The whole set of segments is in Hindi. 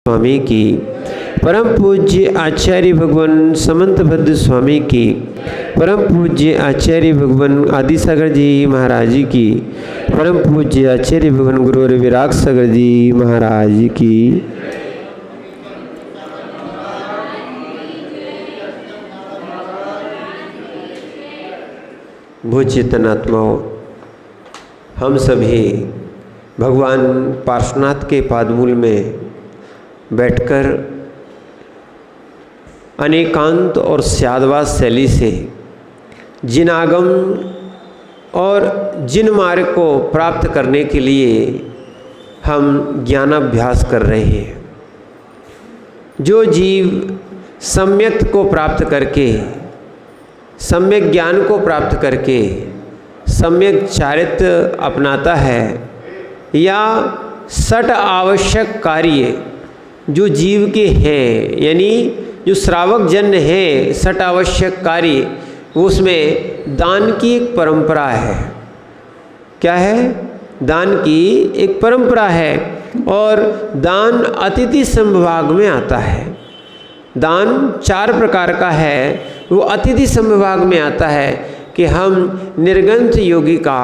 स्वामी की, परम पूज्य आचार्य भगवान समंतभद्र स्वामी की, परम पूज्य आचार्य भगवान आदिसागर जी महाराज की, परम पूज्य आचार्य भगवान गुरुवर विराग सागर जी महाराज की। भूत चेतनात्माओं, हम सभी भगवान पार्श्वनाथ के पादमूल में बैठकर अनेकांत और स्यादवाद शैली से जिन आगम और जिन मार्ग को प्राप्त करने के लिए हम ज्ञानाभ्यास कर रहे हैं, जो जीव सम्यक को प्राप्त करके, सम्यक ज्ञान को प्राप्त करके सम्यक चारित्र अपनाता है, या सठ आवश्यक कार्य जो जीव के हैं, यानी जो श्रावक जन्य है, सठ आवश्यक कार्य, उसमें दान की एक परंपरा है। क्या है? दान की एक परंपरा है, और दान अतिथि संविभाग में आता है। दान 4 प्रकार का है, वो अतिथि संविभाग में आता है कि हम निर्गंथ योगी का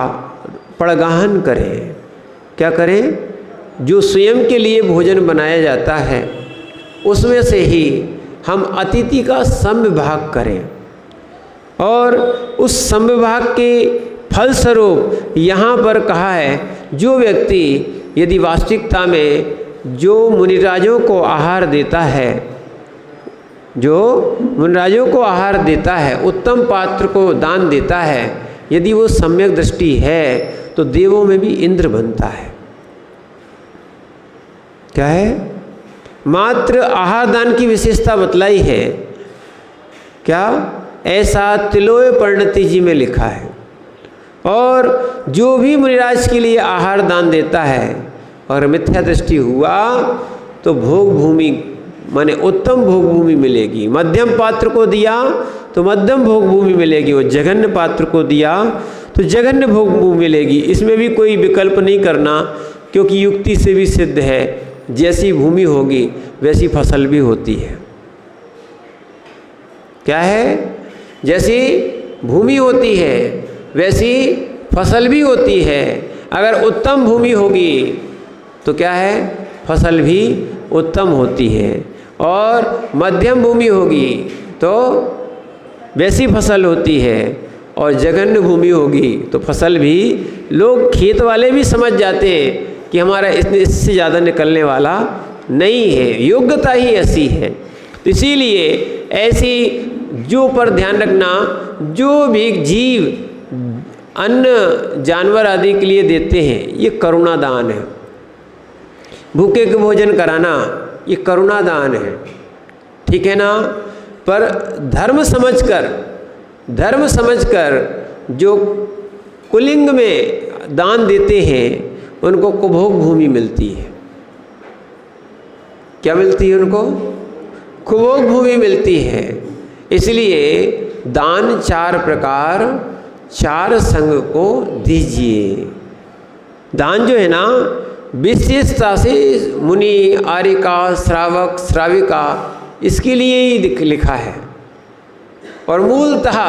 पड़गाहन करें। क्या करें? जो स्वयं के लिए भोजन बनाया जाता है उसमें से ही हम अतिथि का समविभाग करें, और उस समविभाग के फलस्वरूप यहाँ पर कहा है, जो व्यक्ति यदि वास्तविकता में जो मुनिराजों को आहार देता है, जो मुनिराजों को आहार देता है, उत्तम पात्र को दान देता है, यदि वो सम्यक दृष्टि है तो देवों में भी इंद्र बनता है। क्या है? मात्र आहार दान की विशेषता बतलाई है। क्या? ऐसा तिलोय परिणति जी में लिखा है। और जो भी मुनिराज के लिए आहार दान देता है और मिथ्या दृष्टि हुआ तो भोग भूमि माने उत्तम भोग भूमि मिलेगी। मध्यम पात्र को दिया तो मध्यम भोग भूमि मिलेगी, और जघन्य पात्र को दिया तो जघन्य भोग भूमि मिलेगी। इसमें भी कोई विकल्प नहीं करना, क्योंकि युक्ति से भी सिद्ध है, जैसी भूमि होगी वैसी फसल भी होती है। क्या है? जैसी भूमि होती है वैसी फसल भी होती है। अगर उत्तम भूमि होगी तो क्या है? फसल भी उत्तम होती है, और मध्यम भूमि होगी तो वैसी फसल होती है, और जघन्य भूमि होगी तो फसल भी, लोग खेत वाले भी समझ जाते हैं कि हमारा इससे ज़्यादा निकलने वाला नहीं है, योग्यता ही ऐसी है। तो इसीलिए ऐसी जो पर ध्यान रखना, जो भी जीव अन्न जानवर आदि के लिए देते हैं, ये करुणा दान है। भूखे को भोजन कराना ये करुणा दान है, ठीक है ना। पर धर्म समझकर जो कुलिंग में दान देते हैं उनको कुभोग भूमि मिलती है। क्या मिलती है? उनको कुभोग भूमि मिलती है। इसलिए दान 4 प्रकार 4 संग को दीजिए। दान जो है ना, विशेषता से मुनि, आर्यिका, श्रावक, श्राविका, इसके लिए ही लिखा है, और मूलतः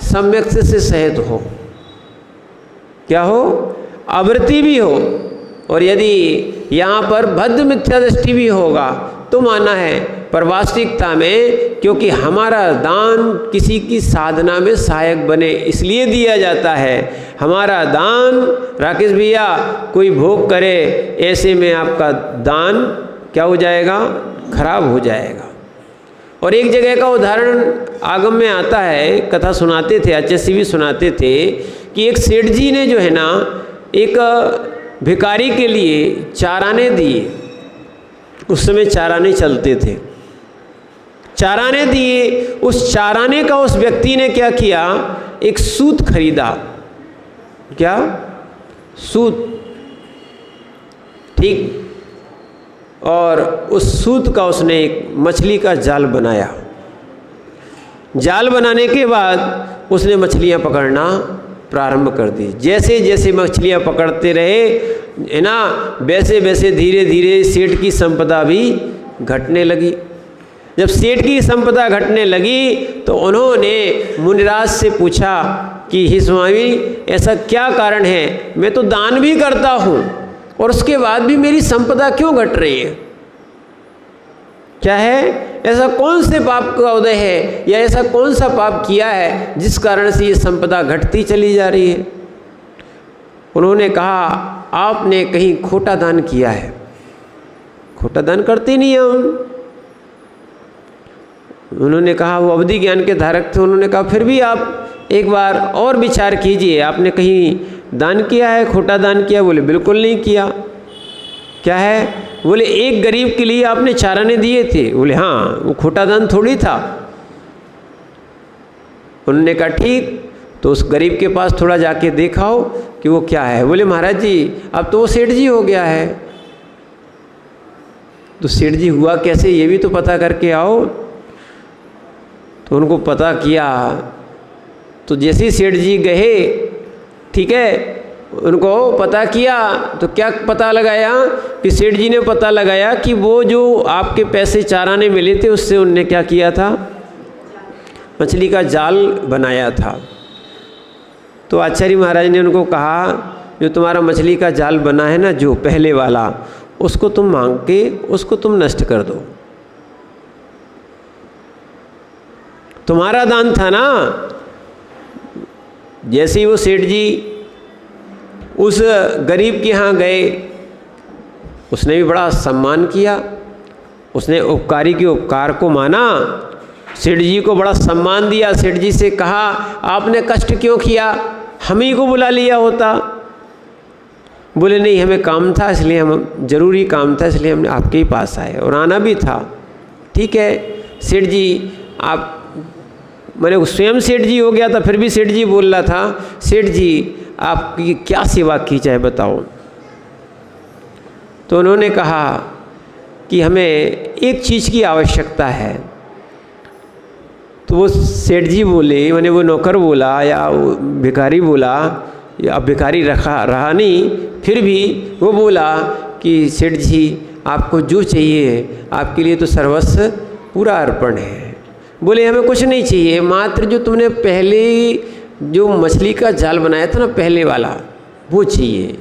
सम्यक से सहित हो। क्या हो? आवृत्ति भी हो, और यदि यहाँ पर भद्र मिथ्या दृष्टि भी होगा तो माना है। पर वास्तविकता में, क्योंकि हमारा दान किसी की साधना में सहायक बने इसलिए दिया जाता है। हमारा दान, राकेश भैया, कोई भोग करे ऐसे में आपका दान क्या हो जाएगा? खराब हो जाएगा। और एक जगह का उदाहरण आगम में आता है, कथा सुनाते थे, आचार्य भी सुनाते थे कि एक सेठ जी ने जो है ना, एक भिखारी के लिए चाराने दिए। उस समय चाराने चलते थे, चाराने दिए। उस चाराने का उस व्यक्ति ने क्या किया? एक सूत खरीदा। क्या? सूत, ठीक। और उस सूत का उसने एक मछली का जाल बनाया। जाल बनाने के बाद उसने मछलियां पकड़ना प्रारंभ कर दी। जैसे जैसे मछलियां पकड़ते रहे है ना, वैसे वैसे धीरे धीरे सेठ की संपदा भी घटने लगी। जब सेठ की संपदा घटने लगी तो उन्होंने मुनिराज से पूछा कि हे स्वामी, ऐसा क्या कारण है? मैं तो दान भी करता हूँ और उसके बाद भी मेरी संपदा क्यों घट रही है? क्या है? ऐसा कौन से पाप का उदय है या ऐसा कौन सा पाप किया है जिस कारण से ये संपदा घटती चली जा रही है? उन्होंने कहा, आपने कहीं खोटा दान किया है। खोटा दान करते नहीं हम। उन्होंने कहा, वो अवधि ज्ञान के धारक थे, उन्होंने कहा फिर भी आप एक बार और विचार कीजिए, आपने कहीं दान किया है, खोटा दान किया? बोले बिल्कुल नहीं किया। क्या है? बोले एक गरीब के लिए आपने 4 आने दिए थे। बोले हाँ, वो खोटा दान थोड़ी था। उन्होंने कहा ठीक, तो उस गरीब के पास थोड़ा जाके देखाओ कि वो क्या है। बोले महाराज जी, अब तो वो सेठ जी हो गया है। तो सेठ जी हुआ कैसे, ये भी तो पता करके आओ। तो उनको पता किया, तो जैसे ही सेठ जी गए, ठीक है, उनको पता किया तो क्या पता लगाया कि सेठ जी ने पता लगाया कि वो जो आपके पैसे 4 आने मिले थे उससे उनने क्या किया था? मछली का जाल बनाया था। तो आचार्य महाराज ने उनको कहा, जो तुम्हारा मछली का जाल बना है ना, जो पहले वाला, उसको तुम मांग के उसको तुम नष्ट कर दो। तुम्हारा दान था ना। जैसे ही वो सेठ जी उस गरीब के यहाँ गए, उसने भी बड़ा सम्मान किया, उसने उपकारी के उपकार को माना, सेठ जी को बड़ा सम्मान दिया। सेठ जी से कहा, आपने कष्ट क्यों किया, हम ही को बुला लिया होता। बोले नहीं, हमें काम था, इसलिए हम, जरूरी काम था इसलिए हमने आपके ही पास आए, और आना भी था। ठीक है सेठ जी, आप, मैंने स्वयं सेठ जी हो गया था, फिर भी सेठ जी बोल रहा था, सेठ जी आपकी क्या सेवा की जाए बताओ। तो उन्होंने कहा कि हमें एक चीज़ की आवश्यकता है। तो वो सेठ जी बोले, मैंने वो नौकर बोला या वो भिखारी बोला, या भिखारी रहा नहीं, फिर भी वो बोला कि सेठ जी आपको जो चाहिए, आपके लिए तो सर्वस्व पूरा अर्पण है। बोले हमें कुछ नहीं चाहिए, मात्र जो तुमने पहले जो मछली का जाल बनाया था ना, पहले वाला, वो चाहिए।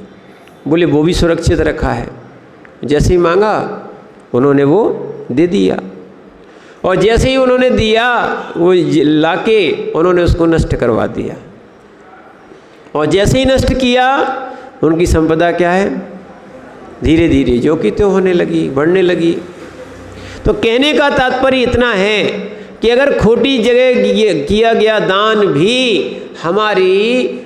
बोले वो भी सुरक्षित रखा है। जैसे ही मांगा उन्होंने वो दे दिया, और जैसे ही उन्होंने दिया वो लाके उन्होंने उसको नष्ट करवा दिया, और जैसे ही नष्ट किया उनकी संपदा क्या है, धीरे धीरे जो कि त्यों होने लगी, बढ़ने लगी। तो कहने का तात्पर्य इतना है कि अगर खोटी जगह किया गया दान भी हमारी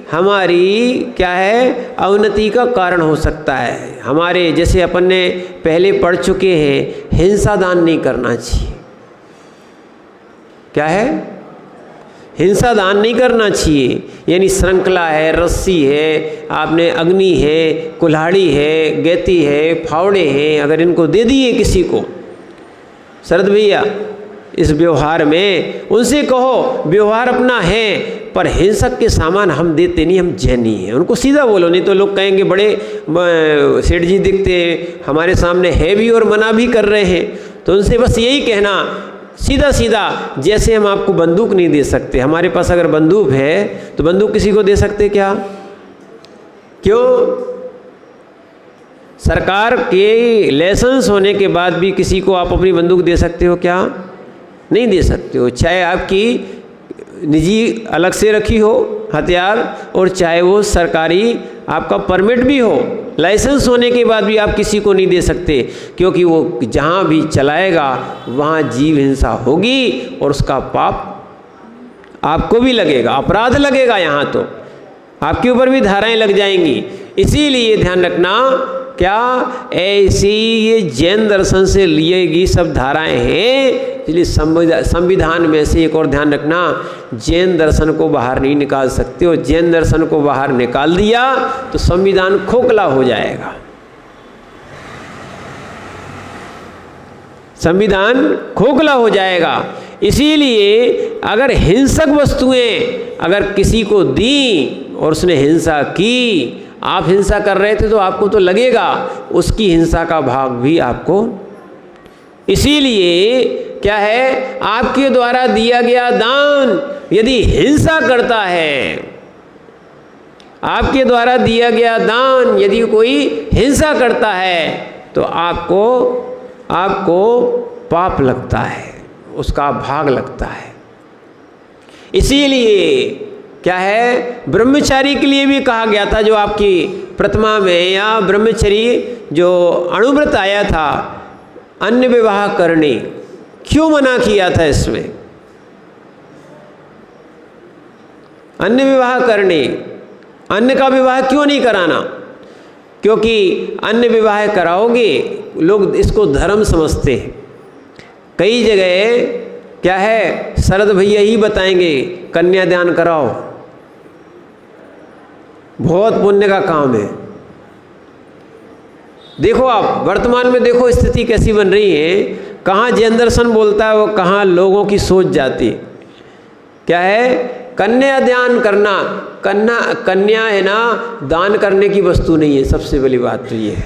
क्या है, अवनति का कारण हो सकता है। हमारे, जैसे अपन ने पहले पढ़ चुके हैं, हिंसा दान नहीं करना चाहिए। क्या है? हिंसा दान नहीं करना चाहिए। यानी श्रृंखला है, रस्सी है, आपने अग्नि है, कुल्हाड़ी है, गैती है, फावड़े हैं, अगर इनको दे दिए किसी को, शरद भैया इस व्यवहार में, उनसे कहो व्यवहार अपना है पर हिंसक के सामान हम देते नहीं, हम जैनी हैं। उनको सीधा बोलो, नहीं तो लोग कहेंगे बड़े सेठ जी दिखते हैं, हमारे सामने है भी और मना भी कर रहे हैं। तो उनसे बस यही कहना सीधा सीधा, जैसे हम आपको बंदूक नहीं दे सकते, हमारे पास अगर बंदूक है तो बंदूक किसी को दे सकते क्या? क्यों? सरकार के लाइसेंस होने के बाद भी किसी को आप अपनी बंदूक दे सकते हो क्या? नहीं दे सकते हो। चाहे आपकी निजी अलग से रखी हो हथियार, और चाहे वो सरकारी आपका परमिट भी हो, लाइसेंस होने के बाद भी आप किसी को नहीं दे सकते, क्योंकि वो जहाँ भी चलाएगा वहाँ जीव हिंसा होगी और उसका पाप आपको भी लगेगा, अपराध लगेगा। यहाँ तो आपके ऊपर भी धाराएं लग जाएंगी। इसीलिए ध्यान रखना, क्या ऐसी ये जैन दर्शन से लिए गई सब धाराएं हैं, इसलिए संविधान में से एक और ध्यान रखना, जैन दर्शन को बाहर नहीं निकाल सकते हो। जैन दर्शन को बाहर निकाल दिया तो संविधान खोखला हो जाएगा, संविधान खोखला हो जाएगा। इसीलिए अगर हिंसक वस्तुएं अगर किसी को दी और उसने हिंसा की, आप हिंसा कर रहे थे तो आपको तो लगेगा, उसकी हिंसा का भाग भी आपको इसीलिए क्या है, आपके द्वारा दिया गया दान यदि हिंसा करता है, आपके द्वारा दिया गया दान यदि कोई हिंसा करता है तो आपको पाप लगता है, उसका भाग लगता है। इसीलिए क्या है, ब्रह्मचारी के लिए भी कहा गया था, जो आपकी प्रतिमा में या ब्रह्मचर्य जो अणुव्रत आया था, अन्य विवाह करने क्यों मना किया था? इसमें अन्य विवाह करने, अन्य का विवाह क्यों नहीं कराना? क्योंकि अन्य विवाह कराओगे, लोग इसको धर्म समझते हैं। कई जगह क्या है, शरद भैया ही बताएंगे कन्यादान कराओ, बहुत पुण्य का काम है। देखो आप वर्तमान में देखो स्थिति कैसी बन रही है, कहाँ जैन दर्शन बोलता है वो कहाँ लोगों की सोच जाती। क्या है, कन्यादान करना, कन्या है ना, दान करने की वस्तु नहीं है। सबसे बड़ी बात तो ये है,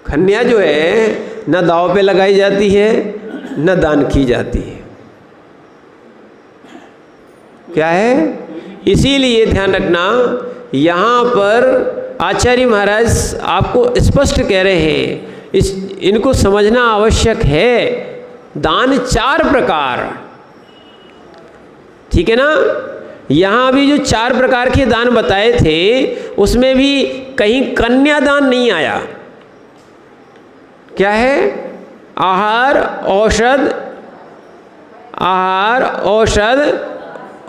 कन्या जो है न दाव पे लगाई जाती है न दान की जाती है। क्या है, इसीलिए ध्यान रखना, यहाँ पर आचार्य महाराज आपको स्पष्ट कह रहे हैं, इनको समझना आवश्यक है। दान 4 प्रकार, ठीक है ना। यहाँ भी जो 4 प्रकार के दान बताए थे उसमें भी कहीं कन्यादान नहीं आया। क्या है, आहार औषध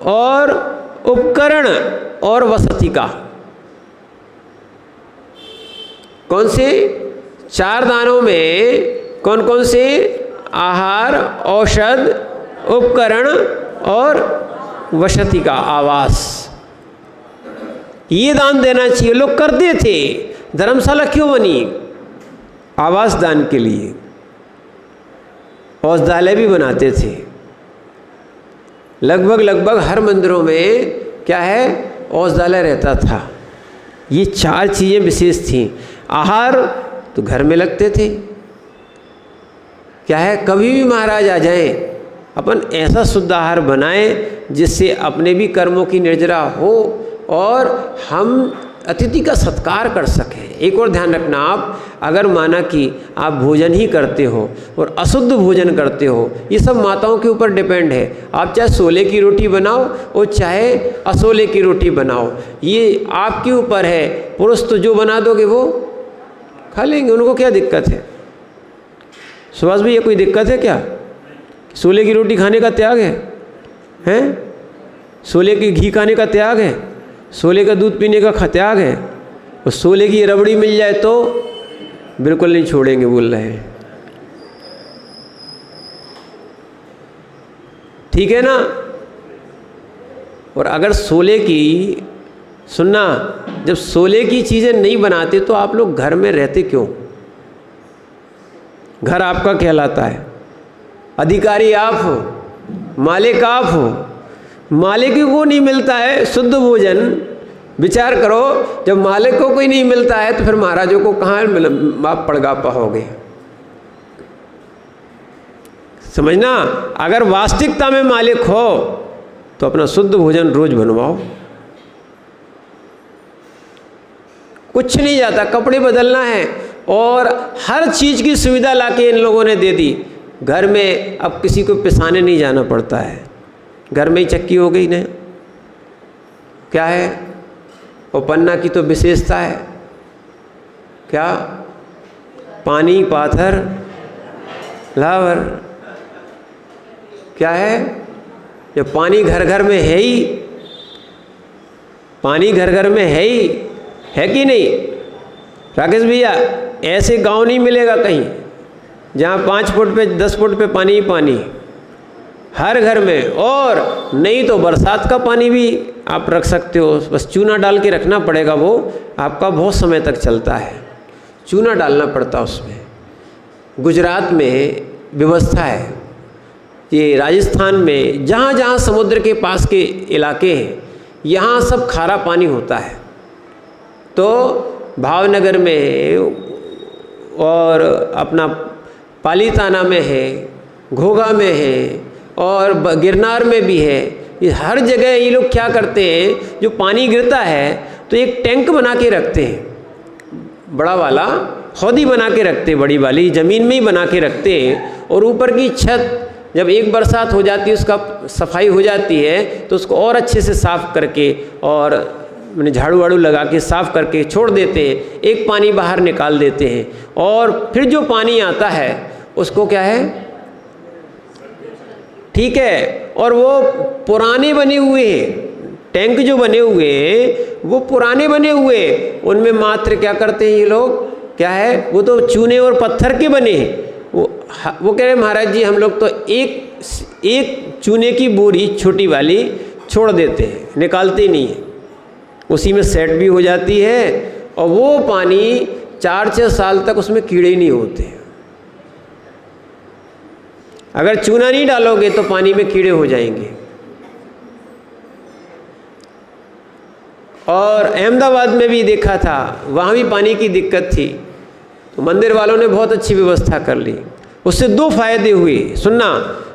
और उपकरण और वसति का। कौन से 4 दानों में कौन कौन से? आहार, औषध, उपकरण और वसति का, आवास। ये दान देना चाहिए। लोग करते थे। धर्मशाला क्यों बनी? आवास दान के लिए। औषधालय भी बनाते थे। लगभग हर मंदिरों में क्या है, औषधालय रहता था। ये 4 चीज़ें विशेष थीं। आहार तो घर में लगते थे। क्या है, कभी भी महाराज आ जाएं, अपन ऐसा शुद्ध आहार बनाएं जिससे अपने भी कर्मों की निर्जरा हो और हम अतिथि का सत्कार कर सकें। एक और ध्यान रखना, आप अगर माना कि आप भोजन ही करते हो और अशुद्ध भोजन करते हो, ये सब माताओं के ऊपर डिपेंड है। आप चाहे सोले की रोटी बनाओ और चाहे असोले की रोटी बनाओ, ये आपके ऊपर है। पुरुष तो जो बना दोगे वो खा लेंगे, उनको क्या दिक्कत है? सुभाष भाई, ये कोई दिक्कत है क्या? सोले की रोटी खाने का त्याग है? हैं? सोले की घी खाने का त्याग है? सोले का दूध पीने का त्याग है? और सोले की रबड़ी मिल जाए तो बिल्कुल नहीं छोड़ेंगे, बोल रहे हैं। ठीक है ना। और अगर सोले की, सुनना, जब सोले की चीज़ें नहीं बनाते तो आप लोग घर में रहते क्यों? घर आपका कहलाता है, अधिकारी आप हो, मालिक आप हो। मालिक को नहीं मिलता है शुद्ध भोजन। विचार करो, जब मालिक को कोई नहीं मिलता है तो फिर महाराजों को कहाँ आप पड़गा पाओगे? समझना, अगर वास्तविकता में मालिक हो तो अपना शुद्ध भोजन रोज बनवाओ। कुछ नहीं जाता, कपड़े बदलना है और हर चीज़ की सुविधा लाके इन लोगों ने दे दी। घर में अब किसी को पिसाने नहीं जाना पड़ता है, घर में ही चक्की हो गई ना। क्या है, और पन्ना की तो विशेषता है क्या, पानी पाथर लावर। क्या है, जब पानी घर घर में है ही, पानी घर घर में है कि नहीं राकेश भैया? ऐसे गांव नहीं मिलेगा कहीं जहाँ 5 फुट पे 10 फुट पे पानी ही पानी, हर घर में। और नहीं तो बरसात का पानी भी आप रख सकते हो, बस चूना डाल के रखना पड़ेगा, वो आपका बहुत समय तक चलता है। चूना डालना पड़ता उसमें। गुजरात में व्यवस्था है, ये राजस्थान में जहाँ जहाँ समुद्र के पास के इलाके हैं यहाँ सब खारा पानी होता है। तो भावनगर में और अपना पालीताना में है, घोघा में है और गिरनार में भी है। ये हर जगह ये लोग क्या करते हैं, जो पानी गिरता है तो एक टैंक बना के रखते हैं, बड़ा वाला हौदी बना के रखते हैं, बड़ी वाली ज़मीन में ही बना के रखते हैं। और ऊपर की छत जब एक बरसात हो जाती है, उसका सफाई हो जाती है, तो उसको और अच्छे से साफ़ करके और मैंने झाड़ू वाड़ू लगा के साफ़ करके छोड़ देते हैं, एक पानी बाहर निकाल देते हैं। और फिर जो पानी आता है उसको क्या है, ठीक है, और वो पुराने बने हुए हैं टैंक, जो बने हुए हैं वो पुराने बने हुए, उनमें मात्र क्या करते हैं ये लोग, क्या है, वो तो चूने और पत्थर के बने हैं। वो कह रहे महाराज जी हम लोग तो एक चूने की बोरी छोटी वाली छोड़ देते हैं, निकालते ही नहीं है, उसी में सेट भी हो जाती है और वो पानी 4-6 साल तक उसमें कीड़े नहीं होते। अगर चूना नहीं डालोगे तो पानी में कीड़े हो जाएंगे। और अहमदाबाद में भी देखा था, वहाँ भी पानी की दिक्कत थी, तो मंदिर वालों ने बहुत अच्छी व्यवस्था कर ली। उससे 2 फायदे हुए, सुनना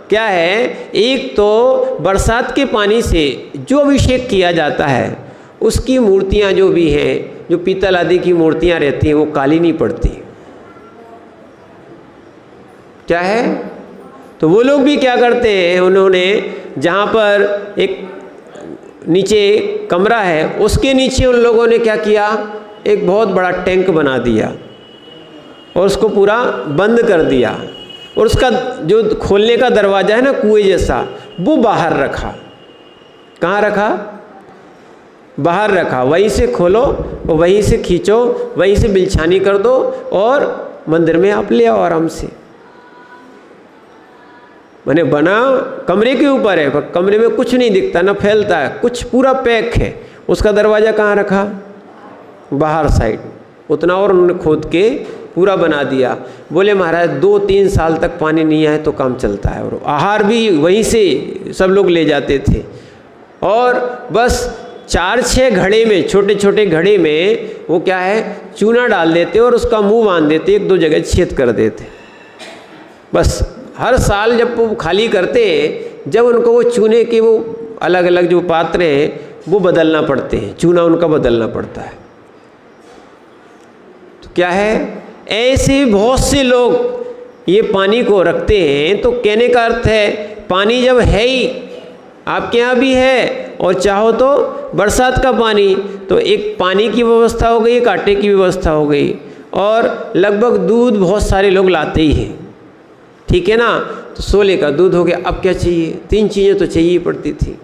क्या है। एक तो बरसात के पानी से जो अभिषेक किया जाता है उसकी मूर्तियाँ जो भी हैं, जो पीतल आदि की मूर्तियाँ रहती हैं, वो काली नहीं पड़ती। क्या है, तो वो लोग भी क्या करते हैं, उन्होंने जहाँ पर एक नीचे कमरा है उसके नीचे उन लोगों ने क्या किया, एक बहुत बड़ा टैंक बना दिया और उसको पूरा बंद कर दिया। और उसका जो खोलने का दरवाज़ा है ना कुएं जैसा, वो बाहर रखा। कहाँ रखा, बाहर रखा। वहीं से खोलो और वहीं से खींचो, वहीं से बिलछानी कर दो और मंदिर में आप ले आओ आराम से। मैंने बना कमरे के ऊपर है, पर कमरे में कुछ नहीं दिखता, ना फैलता है कुछ, पूरा पैक है। उसका दरवाज़ा कहाँ रखा, बाहर साइड। उतना और उन्होंने खोद के पूरा बना दिया। बोले महाराज 2-3 साल तक पानी नहीं आए तो काम चलता है। और आहार भी वहीं से सब लोग ले जाते थे। और बस 4-6 घड़े में, छोटे छोटे घड़े में वो क्या है, चूना डाल देते और उसका मुंह बांध देते, 1-2 जगह छेद कर देते। बस हर साल जब वो खाली करते, जब उनको वो चूने के वो अलग अलग जो पात्र हैं वो बदलना पड़ते हैं, चूना उनका बदलना पड़ता है। तो क्या है, ऐसे बहुत से लोग ये पानी को रखते हैं। तो कहने का अर्थ है, पानी जब है ही, आपके यहाँ भी है और चाहो तो बरसात का पानी, तो एक पानी की व्यवस्था हो गई, एक आटे की व्यवस्था हो गई। और लगभग दूध बहुत सारे लोग लाते ही हैं, ठीक है ना। तो 16 का दूध हो गया। अब क्या चाहिए, 3 चीज़ें तो चाहिए पड़ती थी।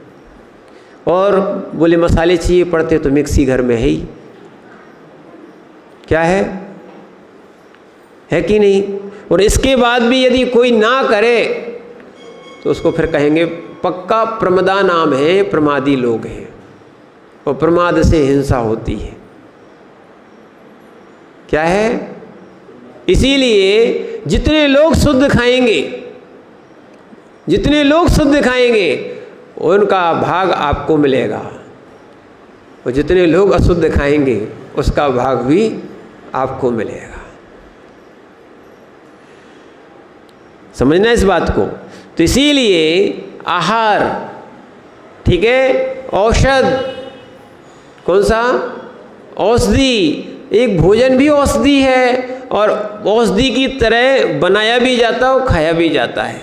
और बोले मसाले चाहिए पड़ते, तो मिक्सी घर में है ही, क्या है कि नहीं। और इसके बाद भी यदि कोई ना करे तो उसको फिर कहेंगे पक्का प्रमदा नाम है, प्रमादी लोग हैं और प्रमाद से हिंसा होती है। क्या है, इसीलिए जितने लोग शुद्ध खाएंगे, जितने लोग शुद्ध खाएंगे उनका भाग आपको मिलेगा, और जितने लोग अशुद्ध खाएंगे उसका भाग भी आपको मिलेगा। समझना इस बात को। तो इसीलिए आहार, ठीक है, औषध, कौन सा, औषधि, एक भोजन भी औषधि है और औषधि की तरह बनाया भी जाता है और खाया भी जाता है।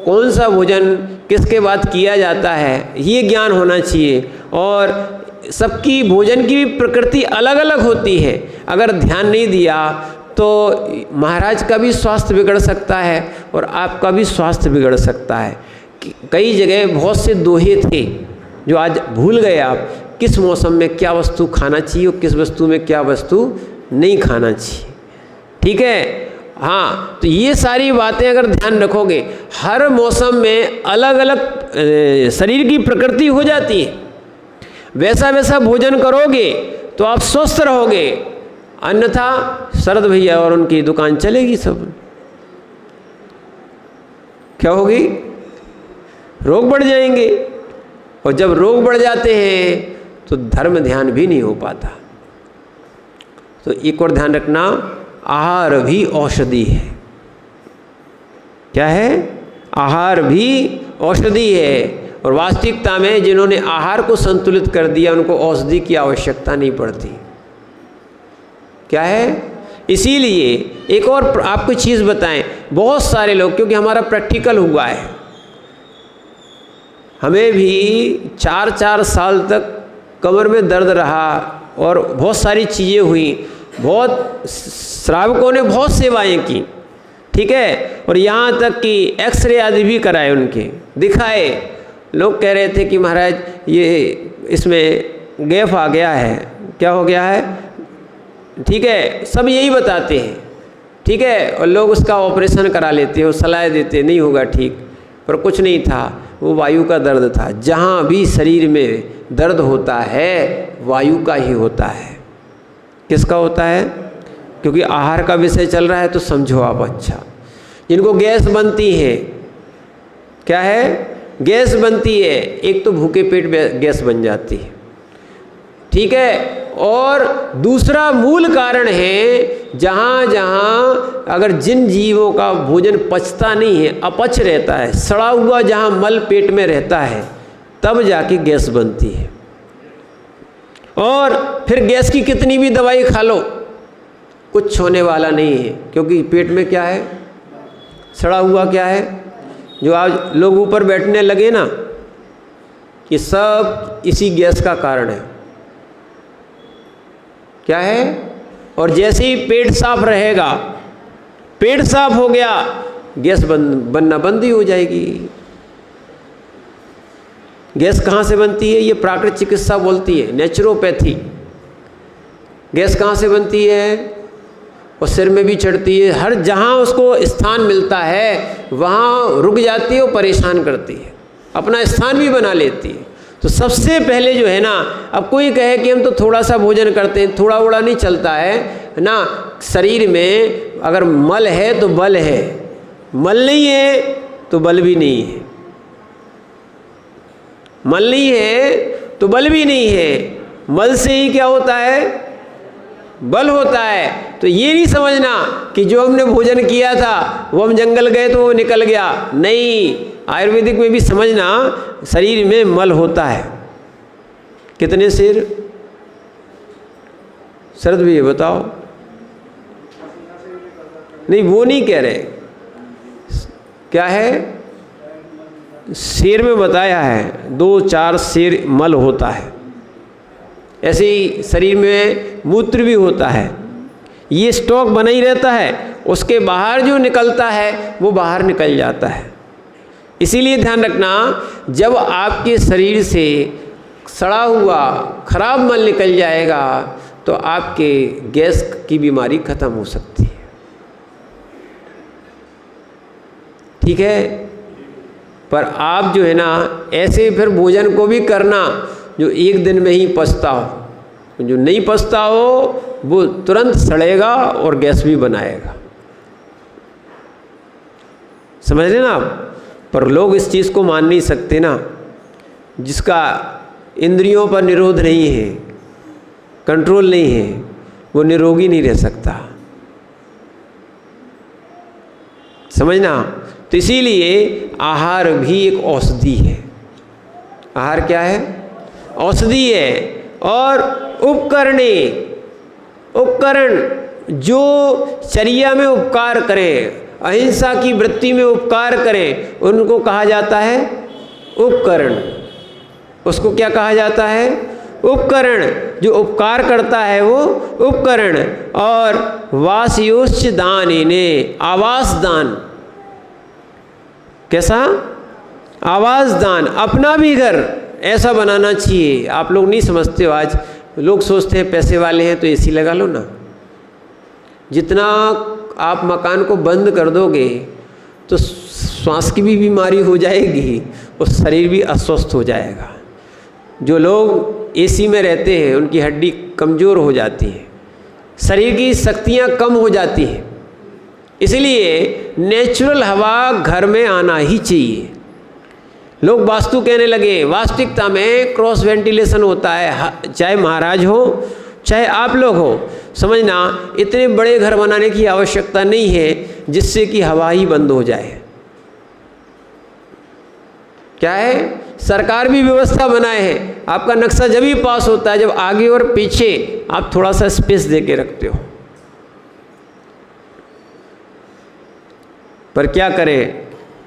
कौन सा भोजन किसके बाद किया जाता है ये ज्ञान होना चाहिए। और सबकी भोजन की भी प्रकृति अलग अलग होती है। अगर ध्यान नहीं दिया तो महाराज का भी स्वास्थ्य बिगड़ सकता है और आपका भी स्वास्थ्य बिगड़ सकता है। कई जगह बहुत से दोहे थे जो आज भूल गए आप, किस मौसम में क्या वस्तु खाना चाहिए और किस वस्तु में क्या वस्तु नहीं खाना चाहिए, ठीक है। हाँ, तो ये सारी बातें अगर ध्यान रखोगे, हर मौसम में अलग अलग शरीर की प्रकृति हो जाती है। वैसा वैसा भोजन करोगे तो आप स्वस्थ रहोगे, अन्यथा शरद भैया और उनकी दुकान चलेगी सब, क्या होगी, रोग बढ़ जाएंगे। और जब रोग बढ़ जाते हैं तो धर्म ध्यान भी नहीं हो पाता। तो एक और ध्यान रखना, आहार भी औषधि है। क्या है? आहार भी औषधि है। और वास्तविकता में जिन्होंने आहार को संतुलित कर दिया उनको औषधि की आवश्यकता नहीं पड़ती। क्या है? इसीलिए एक और आपको चीज़ बताएं, बहुत सारे लोग, क्योंकि हमारा प्रैक्टिकल हुआ है, हमें भी 4-4 साल तक कमर में दर्द रहा और बहुत सारी चीज़ें हुई, बहुत श्रावकों ने बहुत सेवाएं की, ठीक है, और यहाँ तक कि एक्सरे आदि भी कराए, उनके दिखाए। लोग कह रहे थे कि महाराज ये इसमें गैप आ गया है, क्या हो गया है, ठीक है, सब यही बताते हैं, ठीक है, और लोग उसका ऑपरेशन करा लेते हैं, सलाह देते नहीं होगा ठीक, पर कुछ नहीं था, वो वायु का दर्द था। जहाँ भी शरीर में दर्द होता है वायु का ही होता है। किसका होता है? क्योंकि आहार का विषय चल रहा है तो समझो आप अच्छा। जिनको गैस बनती है, क्या है? गैस बनती है, एक तो भूखे पेट में गैस बन जाती है, ठीक है, और दूसरा मूल कारण है जहाँ जहाँ अगर जिन जीवों का भोजन पचता नहीं है, अपच रहता है, सड़ा हुआ जहाँ मल पेट में रहता है, तब जाके गैस बनती है। और फिर गैस की कितनी भी दवाई खा लो कुछ होने वाला नहीं है, क्योंकि पेट में क्या है? सड़ा हुआ क्या है? जो आज लोग ऊपर बैठने लगे ना, ये सब इसी गैस का कारण है। क्या है? और जैसे ही पेट साफ रहेगा, पेट साफ हो गया, गैस बनना बंद ही हो जाएगी। गैस कहाँ से बनती है? ये प्राकृतिक चिकित्सा बोलती है, नेचुरोपैथी। गैस कहाँ से बनती है? और सिर में भी चढ़ती है, हर जहाँ उसको स्थान मिलता है वहाँ रुक जाती है और परेशान करती है, अपना स्थान भी बना लेती है। तो सबसे पहले जो है ना, अब कोई कहे कि हम तो थोड़ा सा भोजन करते हैं, थोड़ा ओड़ा नहीं चलता है ना। शरीर में अगर मल है तो बल है, मल नहीं है तो बल भी नहीं है, मल नहीं है तो बल भी नहीं है। मल से ही क्या होता है? बल होता है। तो ये नहीं समझना कि जो हमने भोजन किया था वो हम जंगल गए तो वो निकल गया, नहीं। आयुर्वेदिक में भी समझना, शरीर में मल होता है। कितने सिर? शरद भी बताओ। नहीं, वो नहीं कह रहे, क्या है? सिर में बताया है 2-4 सिर मल होता है। ऐसे ही शरीर में मूत्र भी होता है, ये स्टॉक बना ही रहता है, उसके बाहर जो निकलता है वो बाहर निकल जाता है। इसीलिए ध्यान रखना, जब आपके शरीर से सड़ा हुआ खराब मल निकल जाएगा तो आपके गैस की बीमारी खत्म हो सकती है, ठीक है। पर आप जो है ना, ऐसे फिर भोजन को भी करना जो एक दिन में ही पचता हो, जो नहीं पचता हो वो तुरंत सड़ेगा और गैस भी बनाएगा, समझ लेना आप। पर लोग इस चीज़ को मान नहीं सकते ना, जिसका इंद्रियों पर निरोध नहीं है, कंट्रोल नहीं है, वो निरोगी नहीं रह सकता, समझना। तो इसीलिए आहार भी एक औषधि है। आहार क्या है? औषधि है। और उपकरण जो चर्या में उपकार करें, अहिंसा की वृत्ति में उपकार करें, उनको कहा जाता है उपकरण। उसको क्या कहा जाता है? उपकरण। जो उपकार करता है वो उपकरण। और वासयोश्च दान इन्हें, आवास दान। कैसा? आवास दान। अपना भी घर ऐसा बनाना चाहिए। आप लोग नहीं समझते हो, आज लोग सोचते हैं पैसे वाले हैं तो एसी लगा लो ना। जितना आप मकान को बंद कर दोगे तो श्वास की भी बीमारी हो जाएगी और शरीर भी अस्वस्थ हो जाएगा। जो लोग एसी में रहते हैं उनकी हड्डी कमज़ोर हो जाती है, शरीर की शक्तियाँ कम हो जाती हैं। इसलिए नेचुरल हवा घर में आना ही चाहिए। लोग वास्तु कहने लगे, वास्तविकता में क्रॉस वेंटिलेशन होता है। चाहे महाराज हो चाहे आप लोग हो, समझना, इतने बड़े घर बनाने की आवश्यकता नहीं है जिससे कि हवा ही बंद हो जाए। क्या है, सरकार भी व्यवस्था बनाए है। आपका नक्शा जब ही पास होता है जब आगे और पीछे आप थोड़ा सा स्पेस दे के रखते हो। पर क्या करें,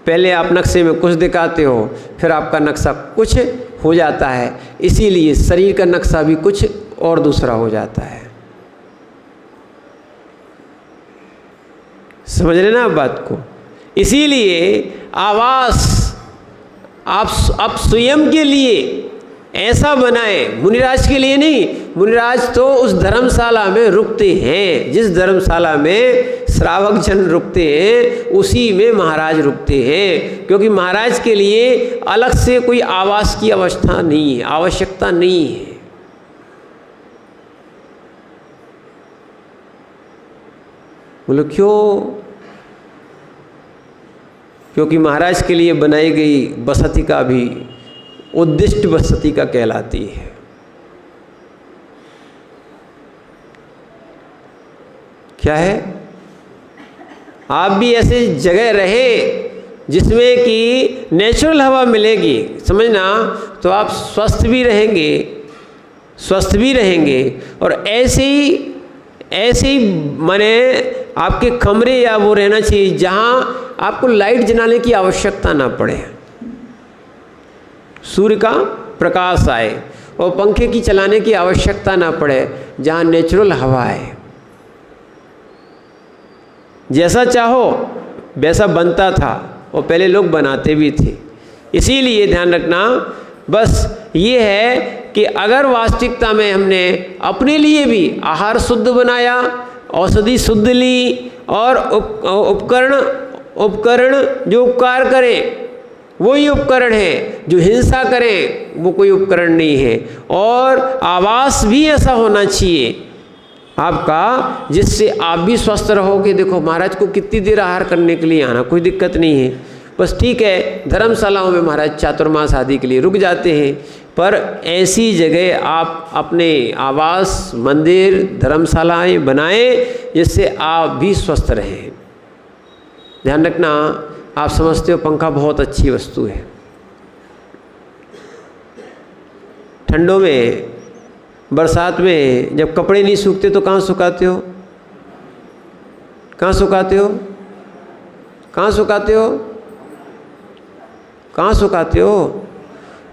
पहले आप नक्शे में कुछ दिखाते हो, फिर आपका नक्शा कुछ हो जाता है। इसीलिए शरीर का नक्शा भी कुछ और दूसरा हो जाता है। समझ रहे ना आप बात को? इसीलिए आवास आप स्वयं के लिए ऐसा बनाए, मुनिराज के लिए नहीं। मुनिराज तो उस धर्मशाला में रुकते हैं, जिस धर्मशाला में श्रावक जन रुकते हैं उसी में महाराज रुकते हैं, क्योंकि महाराज के लिए अलग से कोई आवास की अवस्था नहीं है, आवश्यकता नहीं है। बोलो क्यों? क्योंकि महाराज के लिए बनाई गई बसती का भी उद्दिष्ट बसती का कहलाती है। क्या है, आप भी ऐसे जगह रहे जिसमें कि नेचुरल हवा मिलेगी, समझना, तो आप स्वस्थ भी रहेंगे। और ऐसे ही माने आपके कमरे या वो रहना चाहिए जहाँ आपको लाइट जलाने की आवश्यकता ना पड़े, सूर्य का प्रकाश आए, और पंखे की चलाने की आवश्यकता ना पड़े, जहाँ नेचुरल हवा है। जैसा चाहो वैसा बनता था और पहले लोग बनाते भी थे। इसीलिए ध्यान रखना, बस ये है कि अगर वास्तविकता में हमने अपने लिए भी आहार शुद्ध बनाया, औषधि शुद्ध ली, और उपकरण जो उपकार करें वही उपकरण है, जो हिंसा करें वो कोई उपकरण नहीं है। और आवास भी ऐसा होना चाहिए आपका जिससे आप भी स्वस्थ रहोगे। देखो महाराज को कितनी देर आहार करने के लिए आना, कोई दिक्कत नहीं है, बस ठीक है धर्मशालाओं में महाराज चातुर्मास आदि के लिए रुक जाते हैं, पर ऐसी जगह आप अपने आवास, मंदिर, धर्मशालाएं बनाएं जिससे आप भी स्वस्थ रहें। ध्यान रखना, आप समझते हो पंखा बहुत अच्छी वस्तु है। ठंडों में, बरसात में जब कपड़े नहीं सूखते तो कहाँ सुखाते हो? कहाँ सुखाते हो? कहाँ सुखाते हो? कहाँ सुखाते हो?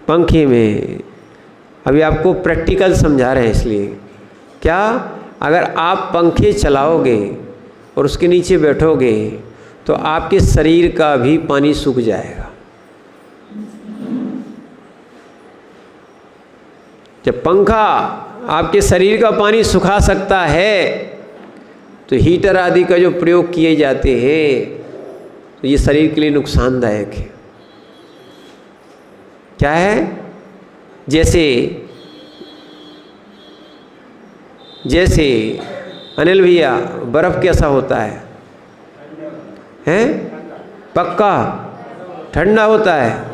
पंखे में। अभी आपको प्रैक्टिकल समझा रहे हैं। इसलिए क्या, अगर आप पंखे चलाओगे और उसके नीचे बैठोगे तो आपके शरीर का भी पानी सूख जाएगा। जब पंखा आपके शरीर का पानी सुखा सकता है तो हीटर आदि का जो प्रयोग किए जाते हैं तो ये शरीर के लिए नुकसानदायक है। क्या है, जैसे अनिल भैया, बर्फ़ कैसा होता है? हैं? पक्का ठंडा होता है।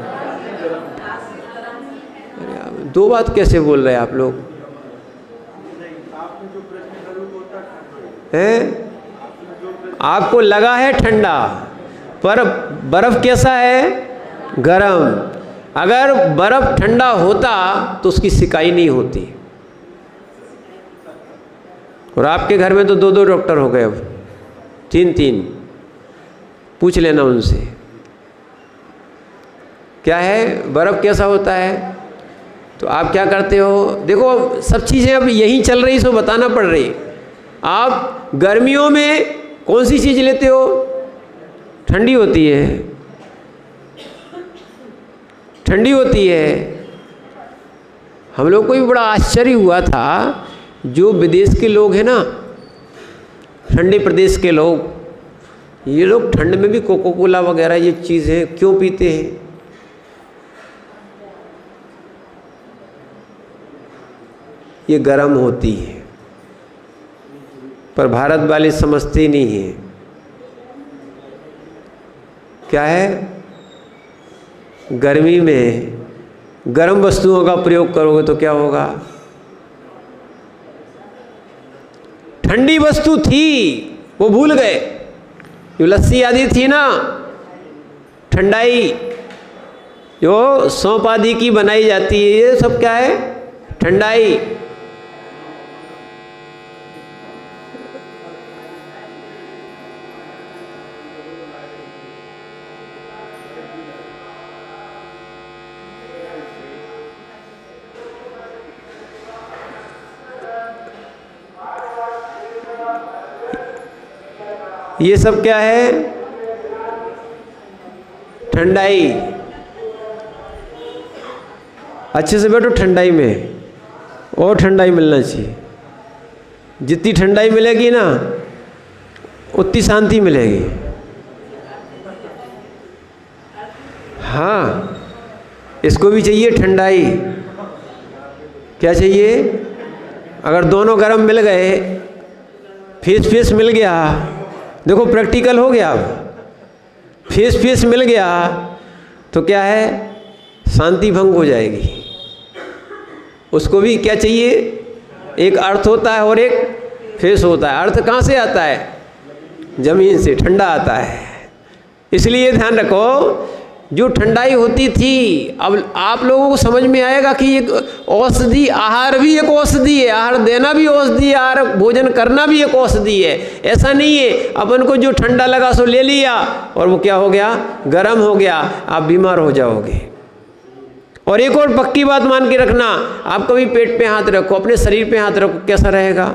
दो बात कैसे बोल रहे हैं आप लोग? हैं? आपको लगा है ठंडा, पर बर्फ़ कैसा है? गरम। अगर बर्फ़ ठंडा होता तो उसकी सिकाई नहीं होती। और आपके घर में तो 2-2 डॉक्टर हो गए, अब 3-3, पूछ लेना उनसे। क्या है, बर्फ़ कैसा होता है? तो आप क्या करते हो? देखो सब चीज़ें अब यहीं चल रही, सो बताना पड़ रही। आप गर्मियों में कौन सी चीज़ लेते हो? ठंडी होती है, ठंडी होती है। हम लोग को भी बड़ा आश्चर्य हुआ था, जो विदेश के लोग हैं ना, ठंडे प्रदेश के लोग, ये लोग ठंड में भी कोको कोला वगैरह ये चीज़ें क्यों पीते हैं? ये गर्म होती है, पर भारत वाले समझते नहीं हैं। क्या है, गर्मी में गर्म वस्तुओं का प्रयोग करोगे तो क्या होगा? ठंडी वस्तु थी वो भूल गए। जो लस्सी आदि थी ना, ठंडाई जो सौंफ आदि की बनाई जाती है, ये सब क्या है? ठंडाई। ये सब क्या है? ठंडाई। अच्छे से बैठो ठंडाई में, और ठंडाई मिलना चाहिए। जितनी ठंडाई मिलेगी ना उतनी शांति मिलेगी। हाँ, इसको भी चाहिए ठंडाई। क्या चाहिए? अगर दोनों गर्म मिल गए, फेस फेस मिल गया, देखो प्रैक्टिकल हो गया। अब फेस फेस मिल गया तो क्या है? शांति भंग हो जाएगी। उसको भी क्या चाहिए? एक अर्थ होता है और एक फेस होता है। अर्थ कहाँ से आता है? जमीन से, ठंडा आता है। इसलिए ध्यान रखो, जो ठंडाई होती थी, अब आप लोगों को समझ में आएगा कि एक औषधि, आहार भी एक औषधि है। आहार देना भी औषधि है, आहार भोजन करना भी एक औषधि है। ऐसा नहीं है अपन को जो ठंडा लगा सो ले लिया और वो क्या हो गया? गर्म हो गया, आप बीमार हो जाओगे। और एक और पक्की बात मान के रखना, आप कभी पेट पे हाथ रखो, अपने शरीर पे हाथ रखो, कैसा रहेगा?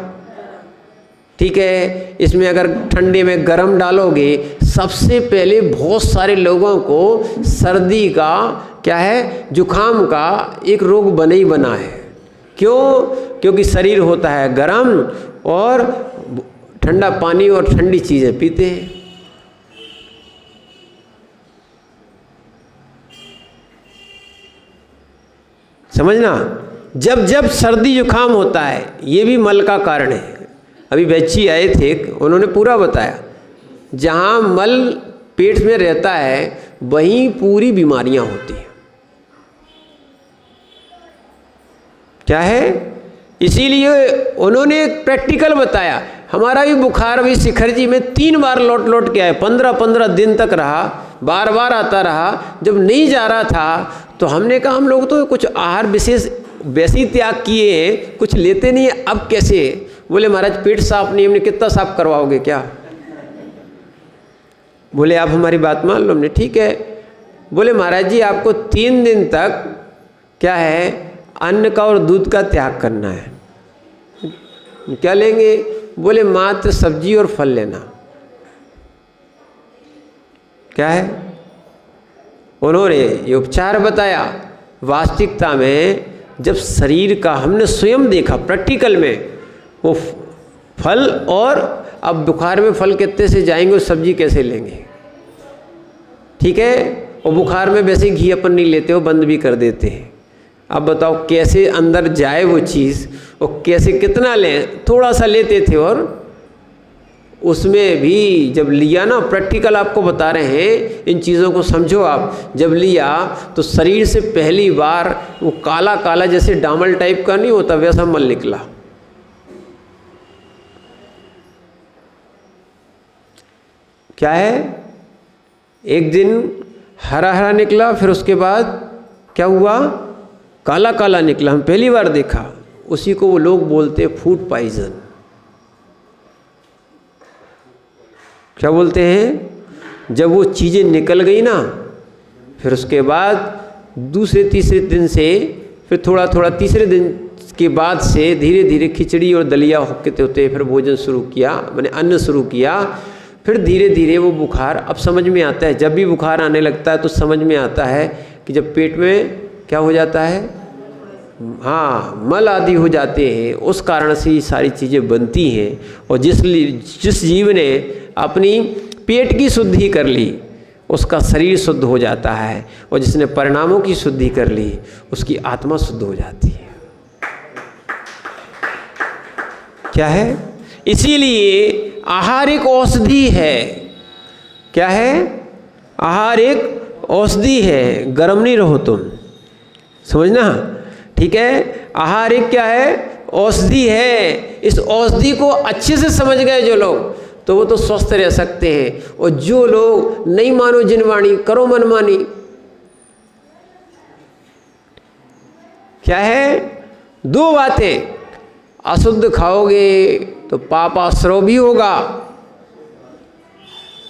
ठीक है। इसमें अगर ठंडे में गर्म डालोगे, सबसे पहले बहुत सारे लोगों को सर्दी का क्या है? जुखाम का एक रोग बने ही बना है। क्यों? क्योंकि शरीर होता है गर्म और ठंडा पानी और ठंडी चीज़ें पीते हैं। समझना, जब जब सर्दी जुखाम होता है, ये भी मल का कारण है। अभी बच्ची आए थे, उन्होंने पूरा बताया, जहाँ मल पेट में रहता है वहीं पूरी बीमारियां होती हैं। क्या है? इसीलिए उन्होंने एक प्रैक्टिकल बताया। हमारा भी बुखार अभी शिखर जी में 3 बार लौट लौट के आए, 15-15 दिन तक रहा, बार बार आता रहा। जब नहीं जा रहा था तो हमने कहा हम लोग तो कुछ आहार विशेष वैसे ही त्याग किए हैं, कुछ लेते नहीं, अब कैसे? बोले महाराज पेट साफ नहीं, हमने कितना साफ करवाओगे क्या? बोले आप हमारी बात मान लो। हमने ठीक है। बोले महाराज जी आपको 3 दिन तक क्या है? अन्न का और दूध का त्याग करना है। क्या लेंगे? बोले मात्र सब्जी और फल लेना। क्या है? उन्होंने ये उपचार बताया। वास्तविकता में जब शरीर का हमने स्वयं देखा प्रैक्टिकल में, वो फल, और अब बुखार में फल कितने से जाएंगे और सब्जी कैसे लेंगे? ठीक है। और बुखार में वैसे घी अपन नहीं लेते हो, बंद भी कर देते हैं। अब बताओ कैसे अंदर जाए वो चीज़, और कैसे कितना लें? थोड़ा सा लेते थे, और उसमें भी जब लिया ना, प्रैक्टिकल आपको बता रहे हैं, इन चीज़ों को समझो आप। जब लिया तो शरीर से पहली बार वो काला काला जैसे डामल टाइप का नहीं होता, वैसा मल निकला। क्या है? एक दिन हरा हरा निकला, फिर उसके बाद क्या हुआ? काला काला निकला। हम पहली बार देखा। उसी को वो लोग बोलते फूड पॉइजन। क्या बोलते हैं? जब वो चीज़ें निकल गई ना, फिर उसके बाद दूसरे तीसरे दिन से, फिर थोड़ा थोड़ा तीसरे दिन के बाद से धीरे धीरे खिचड़ी और दलिया होते होते फिर भोजन शुरू किया, मैंने अन्न शुरू किया। फिर धीरे धीरे वो बुखार अब समझ में आता है। जब भी बुखार आने लगता है तो समझ में आता है कि जब पेट में क्या हो जाता है? हाँ, मल आदि हो जाते हैं। उस कारण से ये सारी चीज़ें बनती हैं। और जिस जीव ने अपनी पेट की शुद्धि कर ली, उसका शरीर शुद्ध हो जाता है। और जिसने परिणामों की शुद्धि कर ली, उसकी आत्मा शुद्ध हो जाती है। क्या है? इसीलिए आहार एक औषधि है। क्या है? आहार एक औषधि है। गर्म नहीं रहो तुम, समझना। ठीक है? आहार एक क्या है? औषधि है, इस औषधि को अच्छे से समझ गए जो लोग, तो वो तो स्वस्थ रह सकते हैं। और जो लोग नहीं मानो जिनवाणी, करो मनमानी, क्या है? दो बातें, अशुद्ध खाओगे तो पाप आश्रव भी होगा,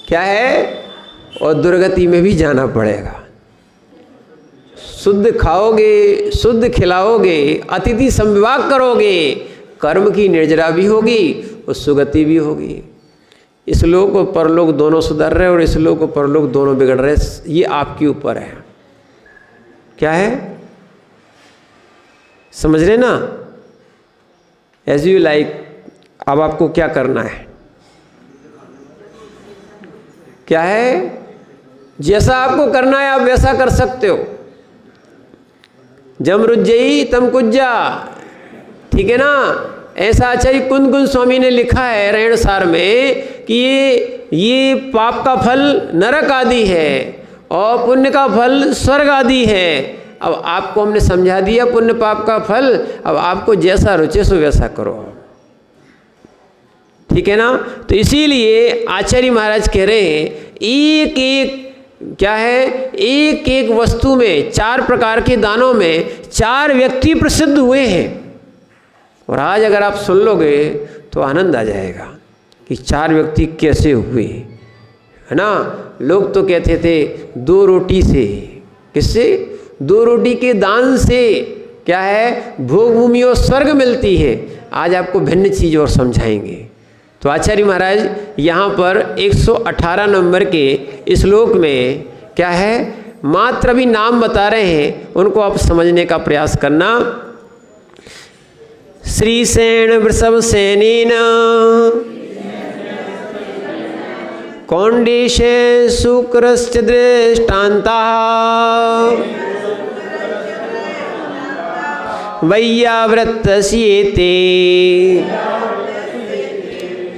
क्या है? और दुर्गति में भी जाना पड़ेगा। शुद्ध खाओगे, शुद्ध खिलाओगे, अतिथि संविभाग करोगे, कर्म की निर्जरा भी होगी और सुगति भी होगी। इस लोक और परलोक दोनों सुधर रहे और इस लोक और परलोक दोनों बिगड़ रहे, ये आपके ऊपर है। क्या है? समझ रहे ना? As you like. अब आपको क्या करना है? क्या है? जैसा आपको करना है आप वैसा कर सकते हो। जम रुज्जई तम कुज्जा, ठीक है ना? ऐसा आचार्य कुंद कुंद स्वामी ने लिखा है रहणसार में कि ये पाप का फल नरक आदि है और पुण्य का फल स्वर्ग आदि है। अब आपको हमने समझा दिया पुण्य पाप का फल, अब आपको जैसा रुचे सो वैसा करो, ठीक है ना? तो इसीलिए आचार्य महाराज कह रहे हैं एक एक, क्या है, एक एक वस्तु में, चार प्रकार के दानों में चार व्यक्ति प्रसिद्ध हुए हैं। और आज अगर आप सुन लोगे तो आनंद आ जाएगा कि चार व्यक्ति कैसे हुए, है ना? लोग तो कहते थे दो रोटी से, किससे? दो रोटी के दान से, क्या है, भोग भूमि और स्वर्ग मिलती है। आज आपको भिन्न चीज़ और समझाएंगे। तो आचार्य महाराज यहाँ पर 118 नंबर के श्लोक में, क्या है, मात्र अभी नाम बता रहे हैं, उनको आप समझने का प्रयास करना। श्रीसेन वृषभ सेनेन कौंडिशे शुक्रस्य दृष्टान्ता वैयावृत्तस्येते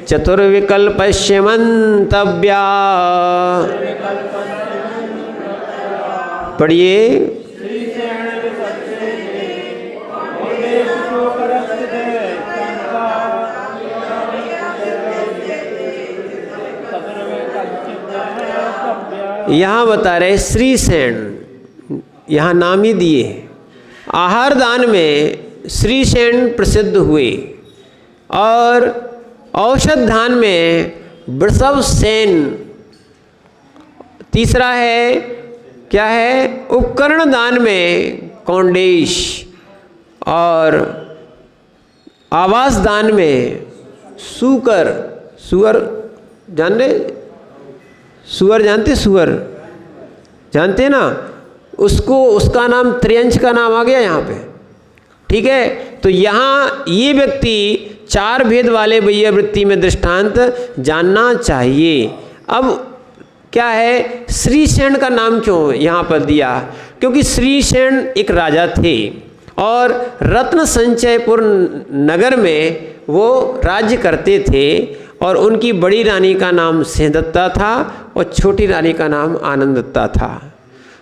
चतुर्विकल्पस्य मंतव्या। पढ़िए। यहाँ बता रहे श्रीसेन, यहाँ नाम ही दिए। आहार दान में श्रीसेन प्रसिद्ध हुए और औषध दान में वृषभ सेन। तीसरा है, क्या है, उपकरण दान में कौंडेश और आवास दान में सूकर। सुअर जान रहे? सुअर जानते? सुअर जानते ना? उसको, उसका नाम त्रियंश का नाम आ गया यहाँ पे, ठीक है? तो यहाँ ये व्यक्ति चार भेद वाले वैयावृत्ति में दृष्टांत जानना चाहिए। अब क्या है, श्रीसेन का नाम क्यों यहाँ पर दिया? क्योंकि श्रीसेन एक राजा थे और रत्न संचयपुर नगर में वो राज्य करते थे और उनकी बड़ी रानी का नाम सेनदत्ता था और छोटी रानी का नाम आनंदत्ता था।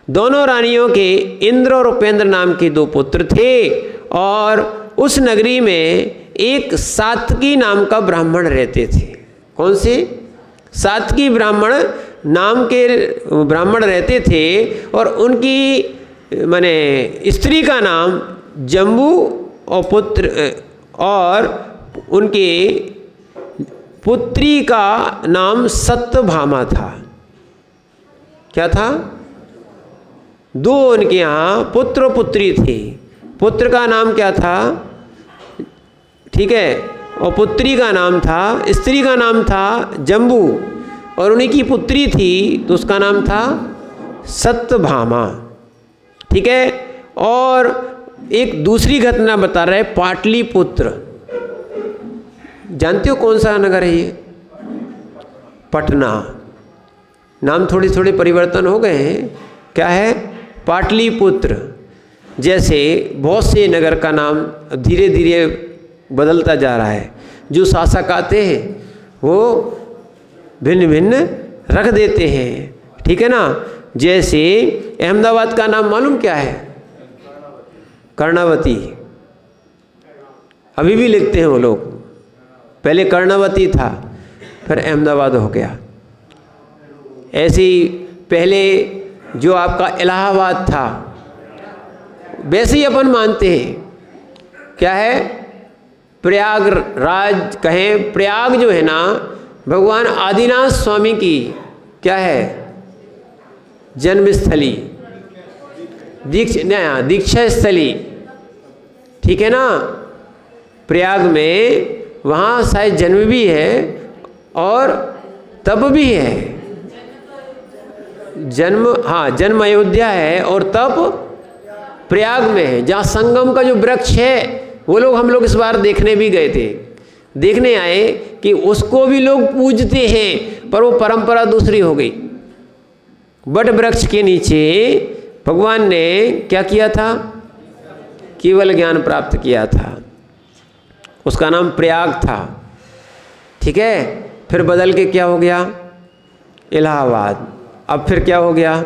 दोनों रानियों के इंद्र और उपेंद्र नाम के दो पुत्र थे और उस नगरी में एक सात्की नाम का ब्राह्मण रहते थे। कौन से? सात्की ब्राह्मण नाम के ब्राह्मण रहते थे और उनकी माने स्त्री का नाम जम्बू और पुत्र, और उनके पुत्री का नाम सत्यभामा था। क्या था? दो उनके यहाँ पुत्र पुत्री थे। पुत्र का नाम क्या था? ठीक है, और पुत्री का नाम था, स्त्री का नाम था जम्बू और उन्हीं की पुत्री थी तो उसका नाम था सत्यभामा, ठीक है? और एक दूसरी घटना बता रहे, पाटलिपुत्र। जानते हो कौन सा नगर है ये? पटना। नाम थोड़े थोड़े परिवर्तन हो गए हैं। क्या है? पाटलिपुत्र। जैसे बहुत से नगर का नाम धीरे धीरे बदलता जा रहा है, जो शासक आते हैं वो भिन्न भिन्न रख देते हैं, ठीक है ना? जैसे अहमदाबाद का नाम मालूम क्या है? कर्णावती। अभी भी लिखते हैं वो लोग। पहले कर्णावती था, फिर अहमदाबाद हो गया। ऐसे ही पहले जो आपका इलाहाबाद था, वैसे ही अपन मानते हैं। क्या है? प्रयागराज कहें, प्रयाग जो है ना भगवान आदिनाथ स्वामी की क्या है? जन्मस्थली, दीक्षा स्थली, ठीक है ना। प्रयाग में वहाँ शायद जन्म भी है और तप भी है। जन्म, हाँ, जन्म अयोध्या है और तप प्रयाग में है। जहाँ संगम का जो वृक्ष है वो लोग, हम लोग इस बार देखने भी गए थे। देखने आए कि उसको भी लोग पूजते हैं, पर वो परंपरा दूसरी हो गई। बट वृक्ष के नीचे भगवान ने क्या किया था? केवल ज्ञान प्राप्त किया था। उसका नाम प्रयाग था, ठीक है। फिर बदल के क्या हो गया? इलाहाबाद। अब फिर क्या हो गया?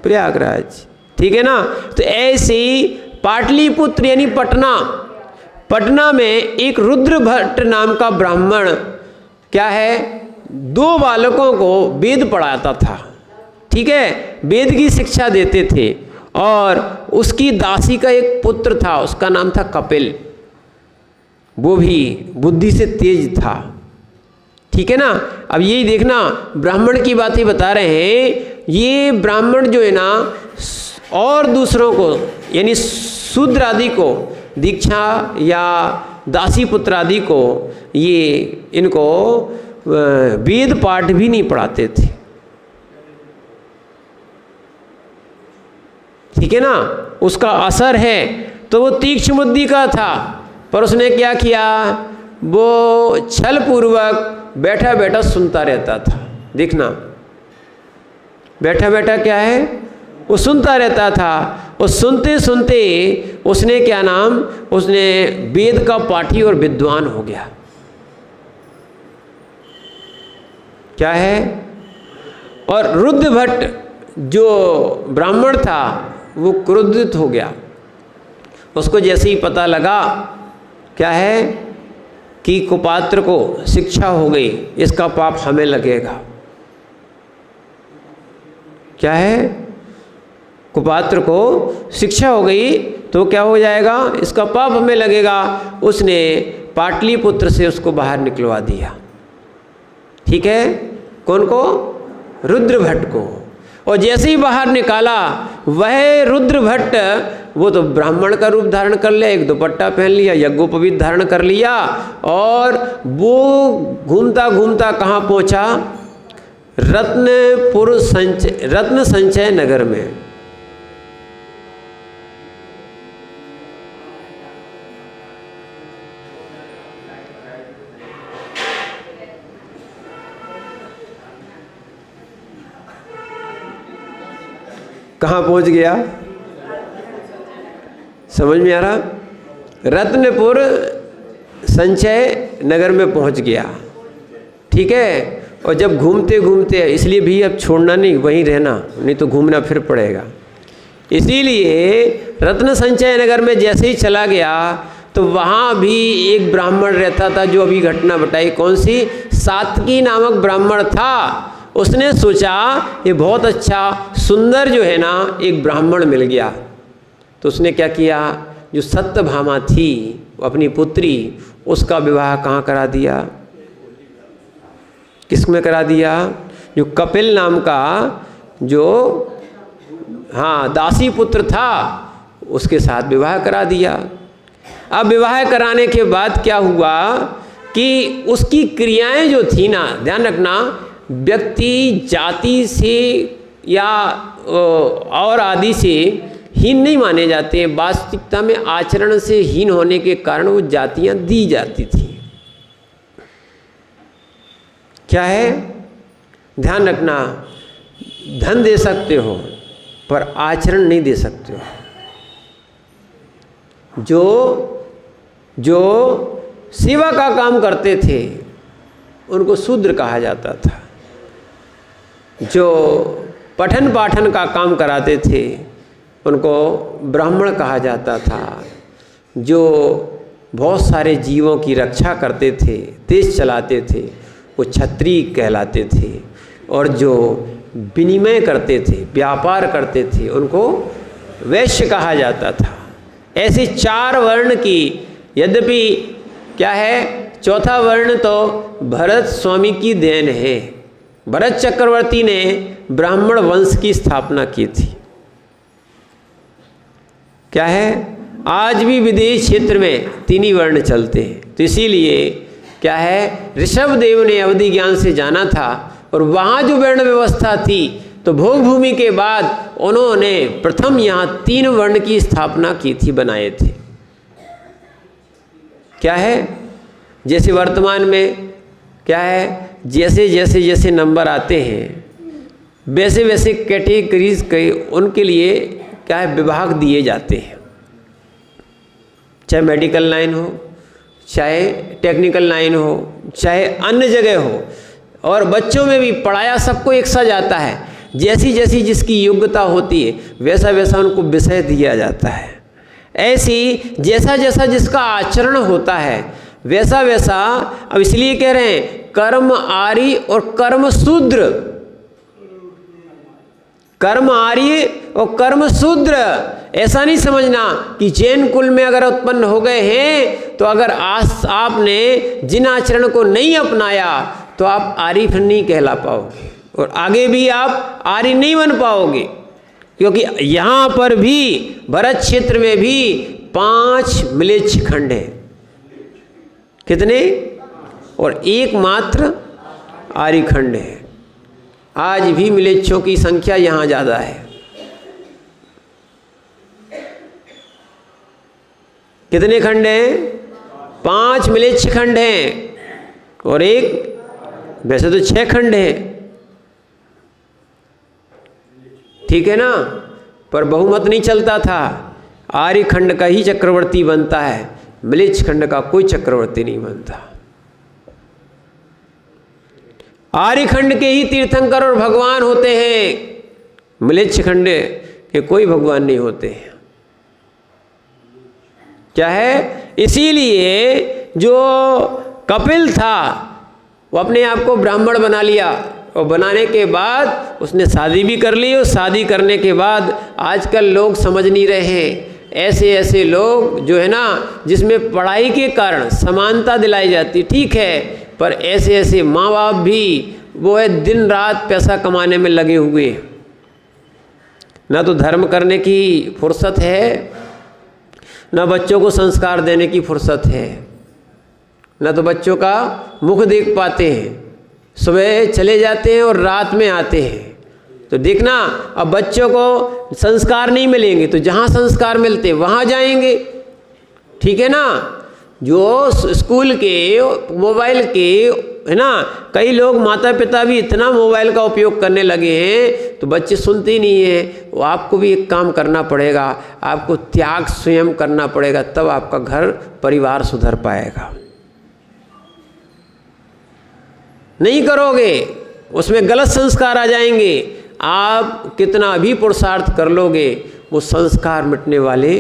प्रयागराज, ठीक है ना। तो ऐसे ही पाटलिपुत्र यानी पटना, पटना में एक रुद्र भट्ट नाम का ब्राह्मण क्या है? 2 बालकों को वेद पढ़ाता था, ठीक है, वेद की शिक्षा देते थे। और उसकी दासी का एक पुत्र था, उसका नाम था कपिल। वो भी बुद्धि से तेज था, ठीक है ना। अब यही देखना, ब्राह्मण की बात ही बता रहे हैं। ये ब्राह्मण जो है ना और दूसरों को यानी शूद्र आदि को, दीक्षा या दासी पुत्र आदि को, ये इनको वेद पाठ भी नहीं पढ़ाते थे, ठीक है ना। उसका असर है तो वो तीक्ष्ण बुद्धि का था, पर उसने क्या किया? वो छल पूर्वक बैठा बैठा सुनता रहता था। देखना, बैठा बैठा क्या है? वो सुनता रहता था। और सुनते सुनते उसने क्या नाम? उसने वेद का पाठी और विद्वान हो गया। क्या है? और रुद्र भट्ट जो ब्राह्मण था वो क्रोधित हो गया। उसको जैसे ही पता लगा क्या है कि कुपात्र को शिक्षा हो गई, इसका पाप हमें लगेगा। क्या है? कुपात्र को शिक्षा हो गई तो क्या हो जाएगा? इसका पाप हमें लगेगा। उसने पाटलिपुत्र से उसको बाहर निकलवा दिया, ठीक है। कौन को? रुद्र भट्ट को। और जैसे ही बाहर निकाला, वह रुद्र भट्ट वो तो ब्राह्मण का रूप धारण कर लिया, एक दुपट्टा पहन लिया, यज्ञोपवीत धारण कर लिया, और वो घूमता घूमता कहाँ पहुँचा? रत्न संचय नगर में। कहाँ पहुँच गया? समझ में आ रहा? रत्नपुर संचय नगर में पहुँच गया, ठीक है। और जब घूमते घूमते, इसलिए भी अब छोड़ना नहीं, वहीं रहना, नहीं तो घूमना फिर पड़ेगा। इसीलिए रत्न संचय नगर में जैसे ही चला गया तो वहाँ भी एक ब्राह्मण रहता था, जो अभी घटना बताई। कौन सी? सात्की नामक ब्राह्मण था। उसने सोचा ये बहुत अच्छा सुंदर जो है ना एक ब्राह्मण मिल गया। तो उसने क्या किया? जो सत्यभामा थी अपनी पुत्री, उसका विवाह कहाँ करा दिया? किस में करा दिया? जो कपिल नाम का जो दासी पुत्र था, उसके साथ विवाह करा दिया। अब विवाह कराने के बाद क्या हुआ कि उसकी क्रियाएं जो थी ना, ध्यान रखना, व्यक्ति जाति से या और आदि से हीन नहीं माने जाते हैं। वास्तविकता में आचरण से हीन होने के कारण वो जातियां दी जाती थी। क्या है? ध्यान रखना, धन दे सकते हो पर आचरण नहीं दे सकते हो। जो सेवा का काम करते थे उनको शूद्र कहा जाता था। जो पठन पाठन का काम कराते थे उनको ब्राह्मण कहा जाता था। जो बहुत सारे जीवों की रक्षा करते थे, देश चलाते थे, वो क्षत्रिय कहलाते थे। और जो विनिमय करते थे, व्यापार करते थे, उनको वैश्य कहा जाता था। ऐसे 4 वर्ण की, यद्यपि क्या है, चौथा वर्ण तो भरत स्वामी की देन है। भरत चक्रवर्ती ने ब्राह्मण वंश की स्थापना की थी। क्या है, आज भी विदेश क्षेत्र में 3 ही वर्ण चलते हैं। तो इसीलिए क्या है, ऋषभ देव ने अवधि ज्ञान से जाना था और वहाँ जो वर्ण व्यवस्था थी, तो भोग भूमि के बाद उन्होंने प्रथम यहाँ 3 वर्ण की स्थापना की थी, बनाए थे। क्या है, जैसे वर्तमान में क्या है, जैसे जैसे जैसे नंबर आते हैं वैसे वैसे कैटेगरीज के उनके लिए क्या है, विभाग दिए जाते हैं। चाहे मेडिकल लाइन हो, चाहे टेक्निकल लाइन हो, चाहे अन्य जगह हो। और बच्चों में भी पढ़ाया सबको एक सा जाता है। जैसी जैसी जिसकी योग्यता होती है वैसा वैसा उनको विषय दिया जाता है। ऐसी जैसा जैसा जिसका आचरण होता है वैसा वैसा, अब इसलिए कह रहे हैं कर्म आर्य और कर्म शूद्र। कर्म आर्य और कर्म शूद्र, ऐसा नहीं समझना कि जैन कुल में अगर उत्पन्न हो गए हैं तो अगर आपने जिन आचरण को नहीं अपनाया तो आप आर्य फिर नहीं कहला पाओगे और आगे भी आप आर्य नहीं बन पाओगे। क्योंकि यहाँ पर भी भरत क्षेत्र में भी 5 म्लेच्छ खंड हैं। कितने? और एकमात्र आर्य खंड है। आज भी म्लेच्छों की संख्या यहाँ ज़्यादा है। कितने खंड हैं? 5 म्लेच्छ खंड हैं और एक, वैसे तो 6 खंड हैं, ठीक है ना, पर बहुमत नहीं चलता था। आर्य खंड का ही चक्रवर्ती बनता है, म्लेच्छ खंड का कोई चक्रवर्ती नहीं बनता। आर्य खंड के ही तीर्थंकर और भगवान होते हैं, म्लेच्छ खंड के कोई भगवान नहीं होते हैं। क्या है, इसीलिए जो कपिल था वो अपने आप को ब्राह्मण बना लिया और बनाने के बाद उसने शादी भी कर ली। और शादी करने के बाद आजकल लोग समझ नहीं रहे हैं, ऐसे ऐसे लोग जो है ना, जिसमें पढ़ाई के कारण समानता दिलाई जाती, ठीक है, पर ऐसे ऐसे माँ बाप भी वो है दिन रात पैसा कमाने में लगे हुए, ना तो धर्म करने की फुर्सत है, ना बच्चों को संस्कार देने की फुर्सत है, ना तो बच्चों का मुख देख पाते हैं। सुबह चले जाते हैं और रात में आते हैं। तो देखना, अब बच्चों को संस्कार नहीं मिलेंगे तो जहाँ संस्कार मिलते वहाँ जाएंगे, ठीक है ना। जो स्कूल के, मोबाइल के, है ना, कई लोग माता पिता भी इतना मोबाइल का उपयोग करने लगे हैं तो बच्चे सुनते ही नहीं हैं। वो आपको भी एक काम करना पड़ेगा, आपको त्याग स्वयं करना पड़ेगा, तब आपका घर परिवार सुधर पाएगा। नहीं करोगे उसमें गलत संस्कार आ जाएंगे। आप कितना भी पुरुषार्थ कर लोगे वो संस्कार मिटने वाले।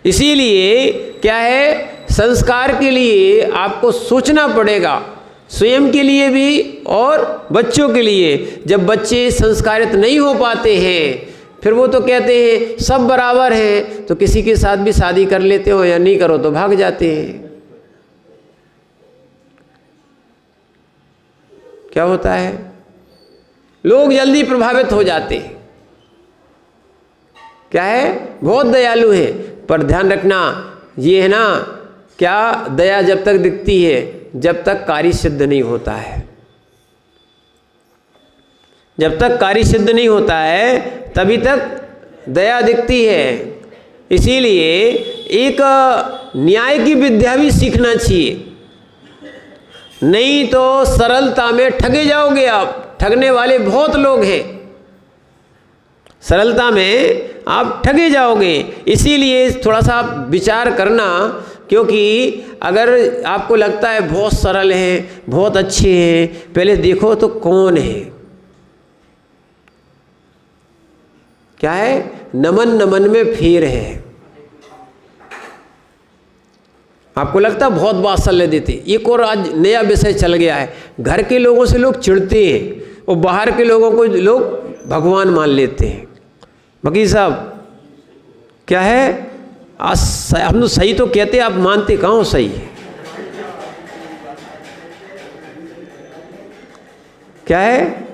इसीलिए क्या है, संस्कार के लिए आपको सोचना पड़ेगा, स्वयं के लिए भी और बच्चों के लिए। जब बच्चे संस्कारित नहीं हो पाते हैं फिर वो तो कहते हैं सब बराबर हैं, तो किसी के साथ भी शादी कर लेते हो या नहीं करो तो भाग जाते हैं। क्या होता है, लोग जल्दी प्रभावित हो जाते हैं। क्या है, बहुत दयालु है, पर ध्यान रखना ये है ना, क्या दया जब तक दिखती है जब तक कार्य सिद्ध नहीं होता है। जब तक कार्य सिद्ध नहीं होता है तभी तक दया दिखती है। इसीलिए एक न्याय की विद्या भी सीखना चाहिए, नहीं तो सरलता में ठगे जाओगे आप। ठगने वाले बहुत लोग हैं, सरलता में आप ठगे जाओगे। इसीलिए थोड़ा सा आप विचार करना, क्योंकि अगर आपको लगता है बहुत सरल हैं, बहुत अच्छे हैं, पहले देखो तो कौन है। क्या है, नमन नमन में फेर है। आपको लगता है बहुत वात्सल्य देते। एक और आज नया विषय चल गया है, घर के लोगों से लोग चिढ़ते हैं और बाहर के लोगों को लोग भगवान मान लेते हैं। वकील साहब क्या है, हम तो सही तो कहते, आप मानते कहाँ हो सही है? क्या है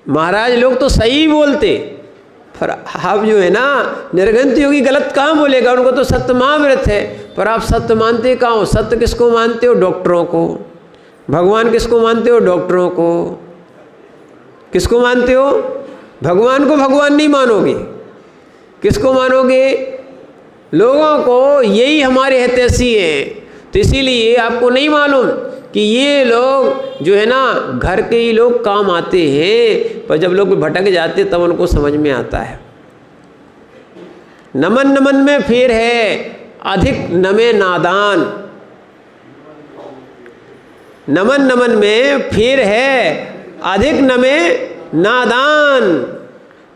महाराज, लोग तो सही बोलते, पर आप जो है ना निर्गंत योगी गलत कहाँ बोलेगा, उनको तो सत्य महाव्रत है। पर आप सत्य मानते कहाँ हो? सत्य किसको मानते हो? डॉक्टरों को। भगवान किसको मानते हो? डॉक्टरों को। किसको मानते हो? भगवान को भगवान नहीं मानोगे, किसको मानोगे? लोगों को। यही हमारे हितैषी है। तो इसीलिए आपको नहीं मालूम कि ये लोग जो है ना घर के ही लोग काम आते हैं, पर जब लोग भटक जाते तब उनको समझ में आता है। नमन नमन में फेर है, अधिक नमे नादान। नमन नमन में फेर है, अधिक नमे नादान।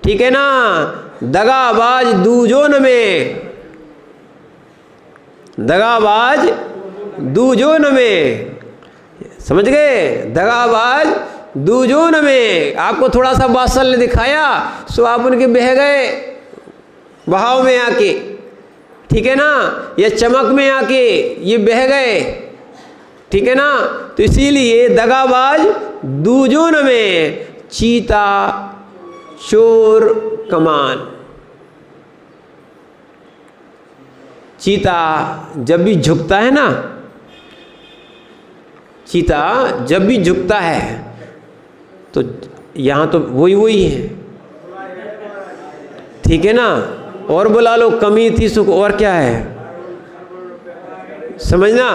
ठीक है ना? दगाबाज दूजो नमे, दगाबाज दूजो नमे। समझ गए? दगाबाज दूजोन में। आपको थोड़ा सा वात्सल्य दिखाया सो आप उनके बह गए बहाव में आके, ठीक है ना, या चमक में आके ये बह गए, ठीक है ना। तो इसीलिए दगाबाज दूजोन में, चीता चोर कमान। चीता जब भी झुकता है ना, चीता जब भी झुकता है तो यहाँ तो वही है, ठीक है ना। और बुला लो, कमी थी सुख, और क्या है, समझना।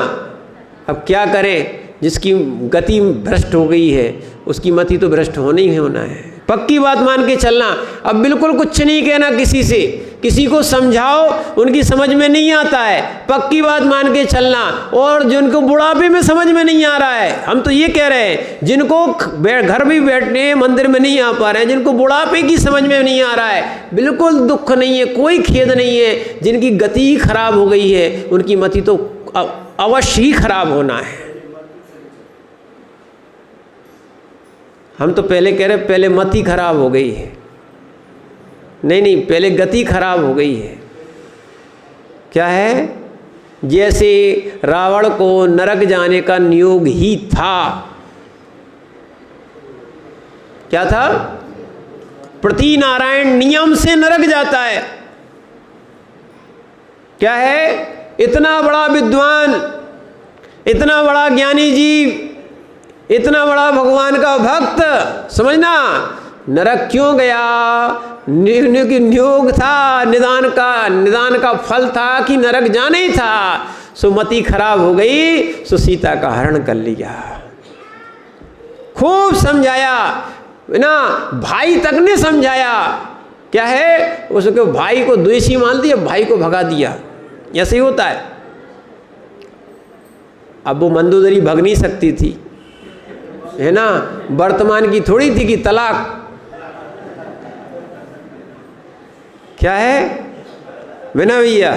अब क्या करें, जिसकी गति भ्रष्ट हो गई है उसकी मति तो भ्रष्ट होना ही होना है। पक्की बात मान के चलना। अब बिल्कुल कुछ नहीं कहना किसी से, किसी को समझाओ उनकी समझ में नहीं आता है, पक्की बात मान के चलना। और जिनको बुढ़ापे में समझ में नहीं आ रहा है, हम तो ये कह रहे हैं, जिनको घर भी बैठने मंदिर में नहीं आ पा रहे हैं, जिनको बुढ़ापे की समझ में नहीं आ रहा है, बिल्कुल दुख नहीं है, कोई खेद नहीं है। जिनकी गति ही खराब हो गई है उनकी मति तो अवश्य ही खराब होना है। हम तो पहले कह रहे पहले मति खराब हो गई है, नहीं, पहले गति खराब हो गई है। क्या है? जैसे रावण को नरक जाने का नियोग ही था। क्या था? प्रति नारायण नियम से नरक जाता है। क्या है? इतना बड़ा विद्वान, इतना बड़ा ज्ञानी जीव, इतना बड़ा भगवान का भक्त, समझना, नरक क्यों गया? नियोग था, निदान का फल था कि नरक जाना ही था। सो मति खराब हो गई, सो सीता का हरण कर लिया। खूब समझाया ना, भाई तक ने समझाया। क्या है? उसके भाई को द्वेषी मान दिया, भाई को भगा दिया। ऐसे ही होता है। अब वो मंदोदरी भग नहीं सकती थी, है ना, वर्तमान की थोड़ी थी कि तलाक। क्या है बिना भैया?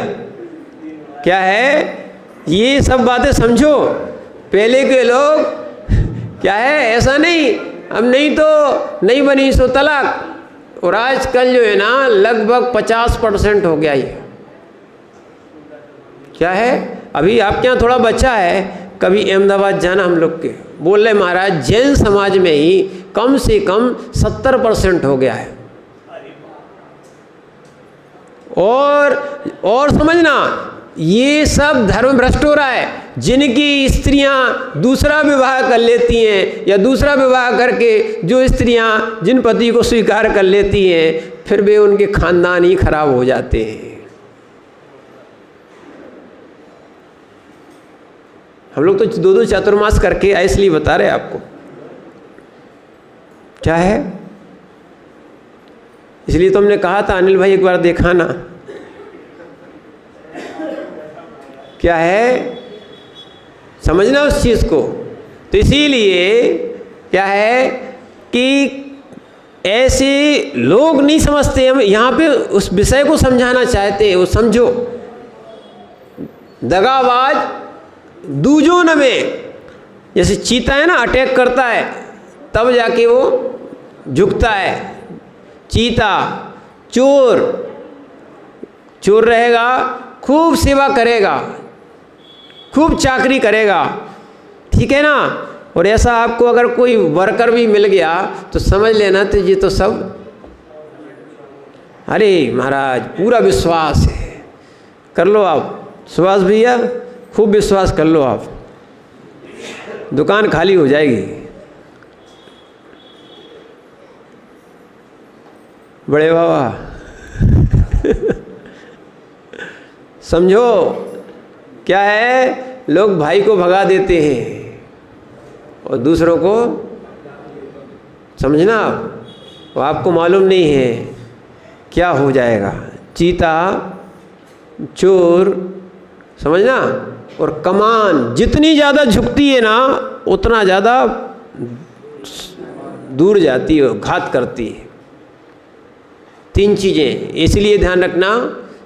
क्या है? ये सब बातें समझो। पहले के लोग क्या है, ऐसा नहीं, अब नहीं तो नहीं बनी सो तलाक। और आजकल जो है ना लगभग 50% हो गया ये। क्या है? अभी आपके यहाँ थोड़ा बच्चा है, कभी अहमदाबाद जाना हम लोग के, बोल रहे महाराज जैन समाज में ही कम से कम 70% हो गया है। और समझना, ये सब धर्म भ्रष्ट हो रहा है। जिनकी स्त्रियां दूसरा विवाह कर लेती हैं, या दूसरा विवाह करके जो स्त्रियां जिन पति को स्वीकार कर लेती हैं, फिर वे उनके खानदान ही खराब हो जाते हैं। हम लोग तो 2-2 चातुर्मास करके आए, इसलिए बता रहे आपको। क्या है? इसलिए तो हमने कहा था अनिल भाई एक बार दिखाना। क्या है? समझना उस चीज़ को। तो इसीलिए क्या है कि ऐसे लोग नहीं समझते। हम यहाँ पे उस विषय को समझाना चाहते हैं, वो समझो। दगाबाज दूजों में, जैसे चीता है ना अटैक करता है तब जाके वो झुकता है। चीता, चोर रहेगा, खूब सेवा करेगा, खूब चाकरी करेगा, ठीक है ना। और ऐसा आपको अगर कोई वर्कर भी मिल गया तो समझ लेना तो ये तो सब, अरे महाराज पूरा विश्वास है, कर लो आप सुभाष भैया, खूब विश्वास कर लो आप, दुकान खाली हो जाएगी। बड़े बाबा समझो क्या है, लोग भाई को भगा देते हैं और दूसरों को, समझना आप, वो आपको मालूम नहीं है क्या हो जाएगा। चीता, चोर, समझना, और कमान जितनी ज़्यादा झुकती है ना उतना ज़्यादा दूर जाती है, घात करती है। 3 चीज़ें इसलिए ध्यान रखना,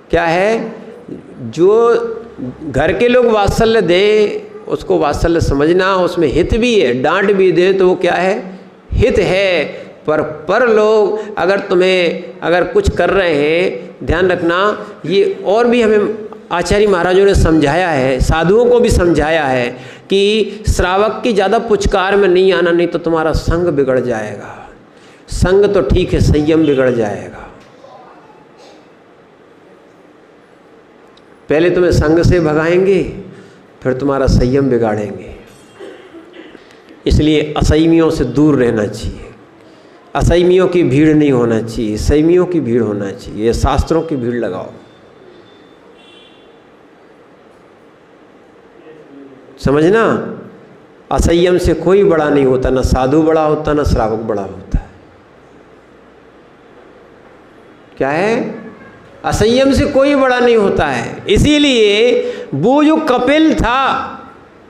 क्या है, जो घर के लोग वात्सल्य दें उसको वात्सल्य समझना, उसमें हित भी है, डांट भी दे तो वो क्या है, हित है। पर लोग अगर तुम्हें अगर कुछ कर रहे हैं, ध्यान रखना, ये और भी हमें आचार्य महाराजों ने समझाया है, साधुओं को भी समझाया है कि श्रावक की ज़्यादा पुचकार में नहीं आना, नहीं तो तुम्हारा संग बिगड़ जाएगा। संग तो ठीक है, संयम बिगड़ जाएगा। पहले तुम्हें संग से भगाएंगे, फिर तुम्हारा संयम बिगाड़ेंगे। इसलिए असंयमियों से दूर रहना चाहिए, असंयमियों की भीड़ नहीं होना चाहिए, संयमियों की भीड़ होना चाहिए। शास्त्रों की भीड़ लगाओ, समझना। असंयम से कोई बड़ा नहीं होता, ना साधु बड़ा होता, ना श्रावक बड़ा होता है। क्या है, असंयम से कोई बड़ा नहीं होता है। इसीलिए वो जो कपिल था,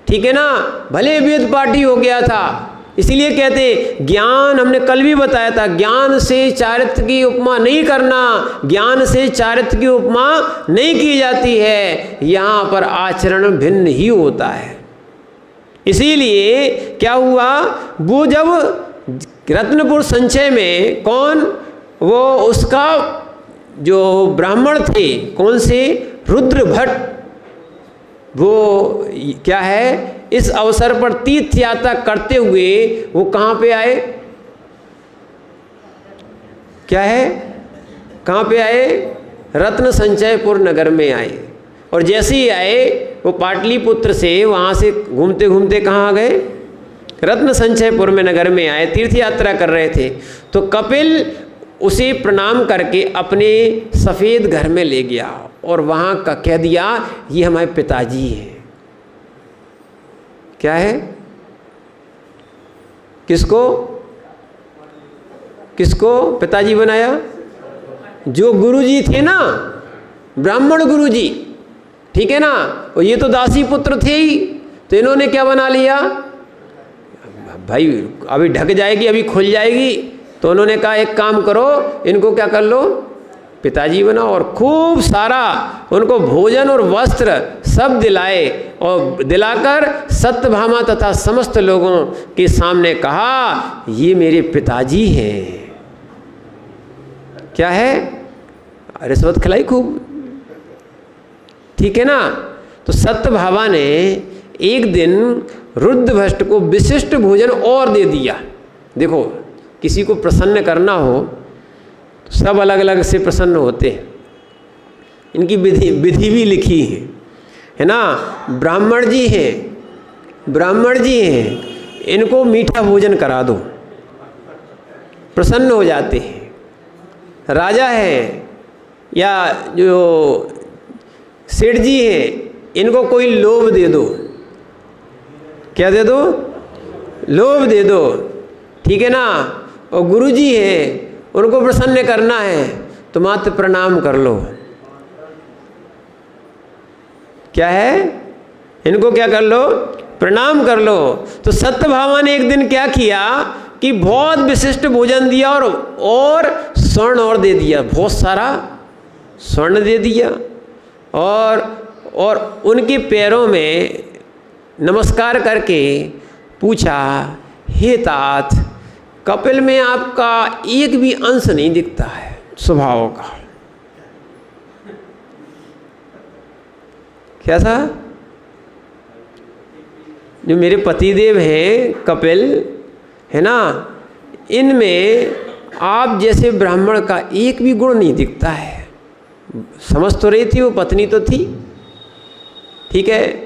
ठीक है ना, भले वेद पाठी हो गया था, इसीलिए कहते ज्ञान, हमने कल भी बताया था, ज्ञान से चारित्र की उपमा नहीं करना, ज्ञान से चारित्र की उपमा नहीं की जाती है, यहाँ पर आचरण भिन्न ही होता है। इसीलिए क्या हुआ, वो जब रत्नपुर संचय में कौन, वो उसका जो ब्राह्मण थे, कौन से, रुद्र भट्ट, वो क्या है, इस अवसर पर तीर्थ यात्रा करते हुए वो कहाँ पे आए, क्या है, कहाँ पे आए, रत्न संचयपुर नगर में आए। और जैसे ही आए वो पाटलिपुत्र से वहाँ से घूमते घूमते कहाँ आ गए, रत्न संचयपुर में नगर में आए, तीर्थ यात्रा कर रहे थे। तो कपिल उसे प्रणाम करके अपने सफ़ेद घर में ले गया और वहाँ का कह दिया, ये हमारे पिताजी हैं। क्या है, किसको किसको पिताजी बनाया, जो गुरुजी थे ना, ब्राह्मण गुरुजी, ठीक है ना, और ये तो दासी पुत्र थे ही, तो इन्होंने क्या बना लिया, भाई अभी ढक जाएगी, अभी खुल जाएगी, तो उन्होंने कहा एक काम करो, इनको क्या कर लो, पिताजी बनाओ। और खूब सारा उनको भोजन और वस्त्र सब दिलाए, और दिलाकर सत्यभामा तथा समस्त लोगों के सामने कहा, ये मेरे पिताजी हैं। क्या है, रिश्वत खिलाई खूब, ठीक है ना। तो सत्यभामा ने एक दिन रुद्रभट्ट को विशिष्ट भोजन और दे दिया। देखो, किसी को प्रसन्न करना हो तो सब अलग अलग से प्रसन्न होते हैं, इनकी विधि भी लिखी है ना। ब्राह्मण जी हैं, इनको मीठा भोजन करा दो, प्रसन्न हो जाते हैं। राजा है या जो सेठ जी हैं, इनको कोई लोभ दे दो, क्या दे दो, लोभ दे दो, ठीक है ना। और गुरुजी हैं, उनको प्रसन्न करना है तो मात्र प्रणाम कर लो। क्या है, इनको क्या कर लो, प्रणाम कर लो। तो सत्यभामा ने एक दिन क्या किया कि बहुत विशिष्ट भोजन दिया और स्वर्ण और दे दिया, बहुत सारा स्वर्ण दे दिया, और उनके पैरों में नमस्कार करके पूछा, हे तात, कपिल में आपका एक भी अंश नहीं दिखता है स्वभाव का। क्या था? जो मेरे पतिदेव हैं कपिल है ना, इनमें आप जैसे ब्राह्मण का एक भी गुण नहीं दिखता है। समझ तो रही थी, वो पत्नी तो थी, ठीक है।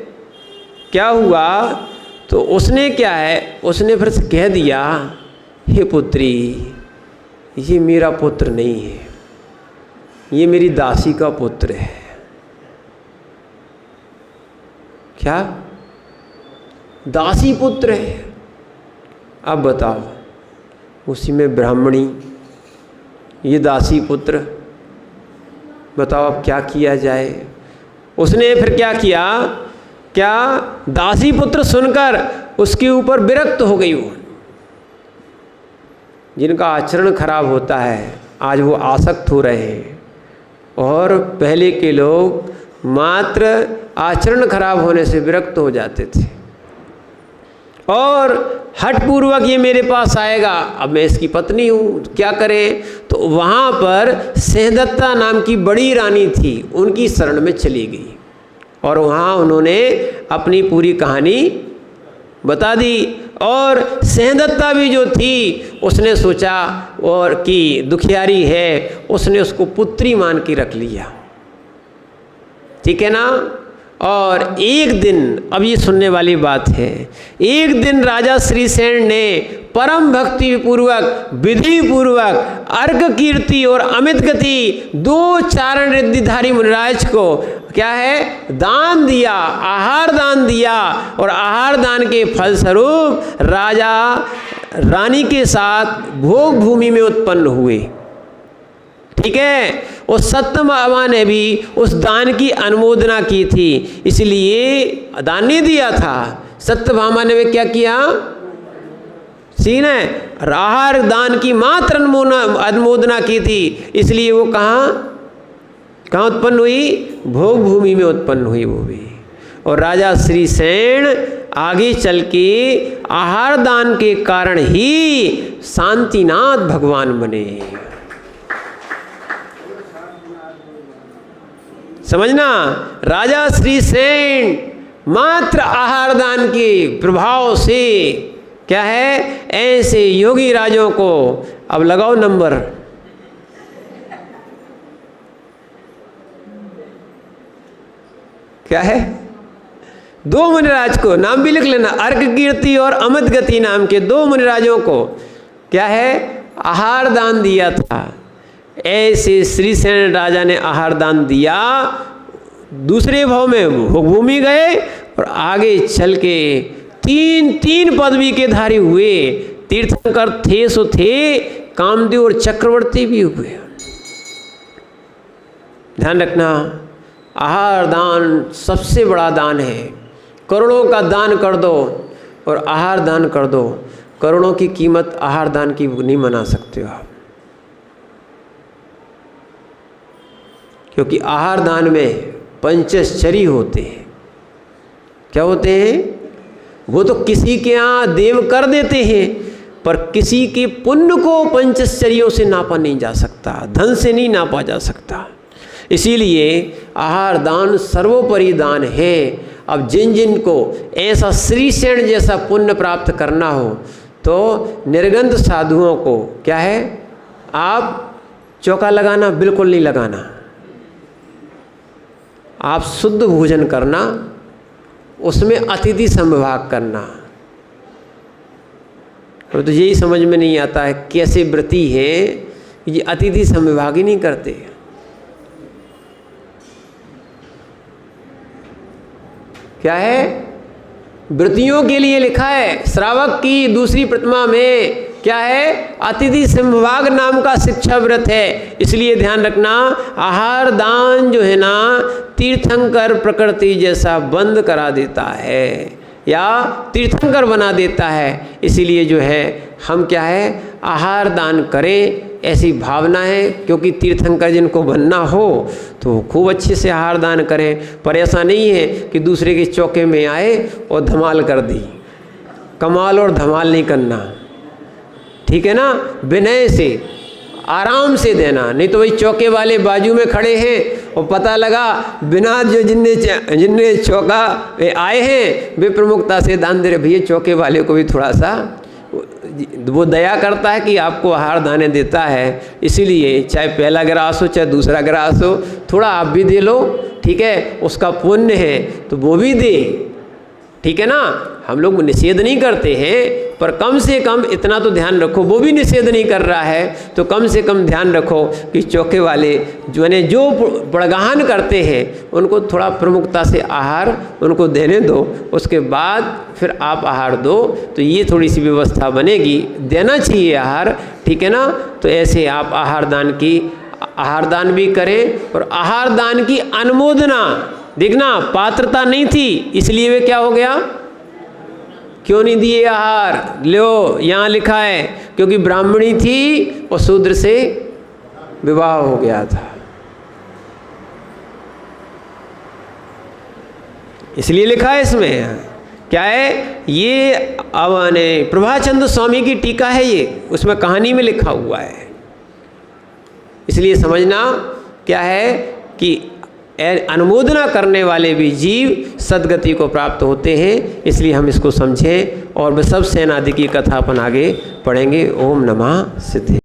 क्या हुआ तो उसने क्या है, उसने फिर से कह दिया, हे पुत्री, ये मेरा पुत्र नहीं है, ये मेरी दासी का पुत्र है। क्या? दासी पुत्र है। अब बताओ, उसी में ब्राह्मणी, ये दासी पुत्र, बताओ अब क्या किया जाए। उसने फिर क्या किया, क्या दासी पुत्र सुनकर उसके ऊपर विरक्त हो गई। वो जिनका आचरण खराब होता है आज वो आसक्त हो रहे हैं, और पहले के लोग मात्र आचरण खराब होने से विरक्त हो जाते थे और हठपूर्वक ये मेरे पास आएगा, अब मैं इसकी पत्नी हूँ, क्या करें। तो वहाँ पर सहदत्ता नाम की बड़ी रानी थी, उनकी शरण में चली गई और वहाँ उन्होंने अपनी पूरी कहानी बता दी। और सहदत्ता भी जो थी उसने सोचा और कि दुखियारी है, उसने उसको पुत्री मान के रख लिया, ठीक है ना। और एक दिन, अब ये सुनने वाली बात है, एक दिन राजा श्रीसेन ने परम भक्ति पूर्वक, विधि पूर्वक अर्घ कीर्ति और अमित गति 2 चारण रिद्धिधारी मुनिराज को क्या है, दान दिया, आहार दान दिया। और आहार दान के फलस्वरूप राजा रानी के साथ भोग भूमि में उत्पन्न हुए, ठीक है। उस सत्यभामा ने भी उस दान की अनुमोदना की थी, इसलिए दान नहीं दिया था। सत्यभामा ने भी क्या किया, सीन है, आहार दान की मात्र अनुमोदना की थी, इसलिए वो कहाँ उत्पन्न हुई, भोग भूमि में उत्पन्न हुई वो भी। और राजा श्रीसेन आगे चल के आहार दान के कारण ही शांतिनाथ भगवान बने। समझना, राजा श्रीसेन मात्र आहार दान के प्रभाव से क्या है, ऐसे योगी राजों को, अब लगाओ नंबर, क्या है, 2 मुनिराज को, नाम भी लिख लेना, अर्घ कीर्ति और अमित गति नाम के 2 मुनिराजों को क्या है, आहार दान दिया था। ऐसे श्रीसेन राजा ने आहार दान दिया, दूसरे भाव में भूमि गए और आगे चल के 3 पदवी के धारी हुए। तीर्थंकर थे सो थे, कामदेव और चक्रवर्ती भी हुए। ध्यान रखना, आहार दान सबसे बड़ा दान है। करोड़ों का दान कर दो और आहार दान कर दो, करोड़ों की कीमत आहार दान की नहीं मना सकते हो आप, क्योंकि आहार दान में पंचश्चरी होते हैं। क्या होते हैं? वो तो किसी के यहाँ देव कर देते हैं, पर किसी के पुण्य को पंचश्चर्यों से नापा नहीं जा सकता, धन से नहीं नापा जा सकता। इसीलिए आहार दान सर्वोपरि दान है। अब जिन जिन को ऐसा श्रीसेन जैसा पुण्य प्राप्त करना हो तो निर्गंध साधुओं को क्या है, आप चौका लगाना बिल्कुल नहीं लगाना, आप शुद्ध भोजन करना, उसमें अतिथि संविभाग करना। और तो यही समझ में नहीं आता है कैसे व्रती है ये अतिथि संविभाग ही नहीं करते। क्या है, व्रतियों के लिए लिखा है श्रावक की दूसरी प्रतिमा में क्या है, अतिथि संविभाग नाम का शिक्षा व्रत है। इसलिए ध्यान रखना, आहार दान जो है ना तीर्थंकर प्रकृति जैसा बंद करा देता है या तीर्थंकर बना देता है। इसीलिए जो है हम क्या है आहार दान करें, ऐसी भावना है। क्योंकि तीर्थंकर जिनको बनना हो तो खूब अच्छे से आहार दान करें, पर ऐसा नहीं है कि दूसरे के चौके में आए और धमाल कर दी। कमाल और धमाल नहीं करना, ठीक है ना। विनय से आराम से देना, नहीं तो वही चौके वाले बाजू में खड़े हैं और पता लगा बिना जो जिनने चौका वे आए हैं वे प्रमुखता से दान दे रहे। भैया चौके वाले को भी थोड़ा सा वो दया करता है कि आपको आहार दाने देता है, इसीलिए चाहे पहला गिरास हो चाहे दूसरा गिरास हो, थोड़ा आप भी दे लो, ठीक है। उसका पुण्य है तो वो भी दे, ठीक है ना। हम लोग निषेध नहीं करते हैं, पर कम से कम इतना तो ध्यान रखो, वो भी निषेध नहीं कर रहा है तो कम से कम ध्यान रखो कि चौके वाले जो बड़गाहन करते हैं उनको थोड़ा प्रमुखता से आहार उनको देने दो, उसके बाद फिर आप आहार दो, तो ये थोड़ी सी व्यवस्था बनेगी। देना चाहिए आहार, ठीक है ना। तो ऐसे आप आहार दान भी करें। और आहार दान की अनुमोदना, देखना पात्रता नहीं थी इसलिए वे क्या हो गया, क्यों नहीं दिए आहार, लो यहाँ लिखा है क्योंकि ब्राह्मणी थी और शूद्र से विवाह हो गया था, इसलिए लिखा है। इसमें क्या है, ये प्रभाचंद्र स्वामी की टीका है, ये उसमें कहानी में लिखा हुआ है। इसलिए समझना क्या है कि अनुमोदना करने वाले भी जीव सद्गति को प्राप्त होते हैं, इसलिए हम इसको समझें। और सब सेनादि की कथा अपन आगे पढ़ेंगे। ओम नमः सिद्धि।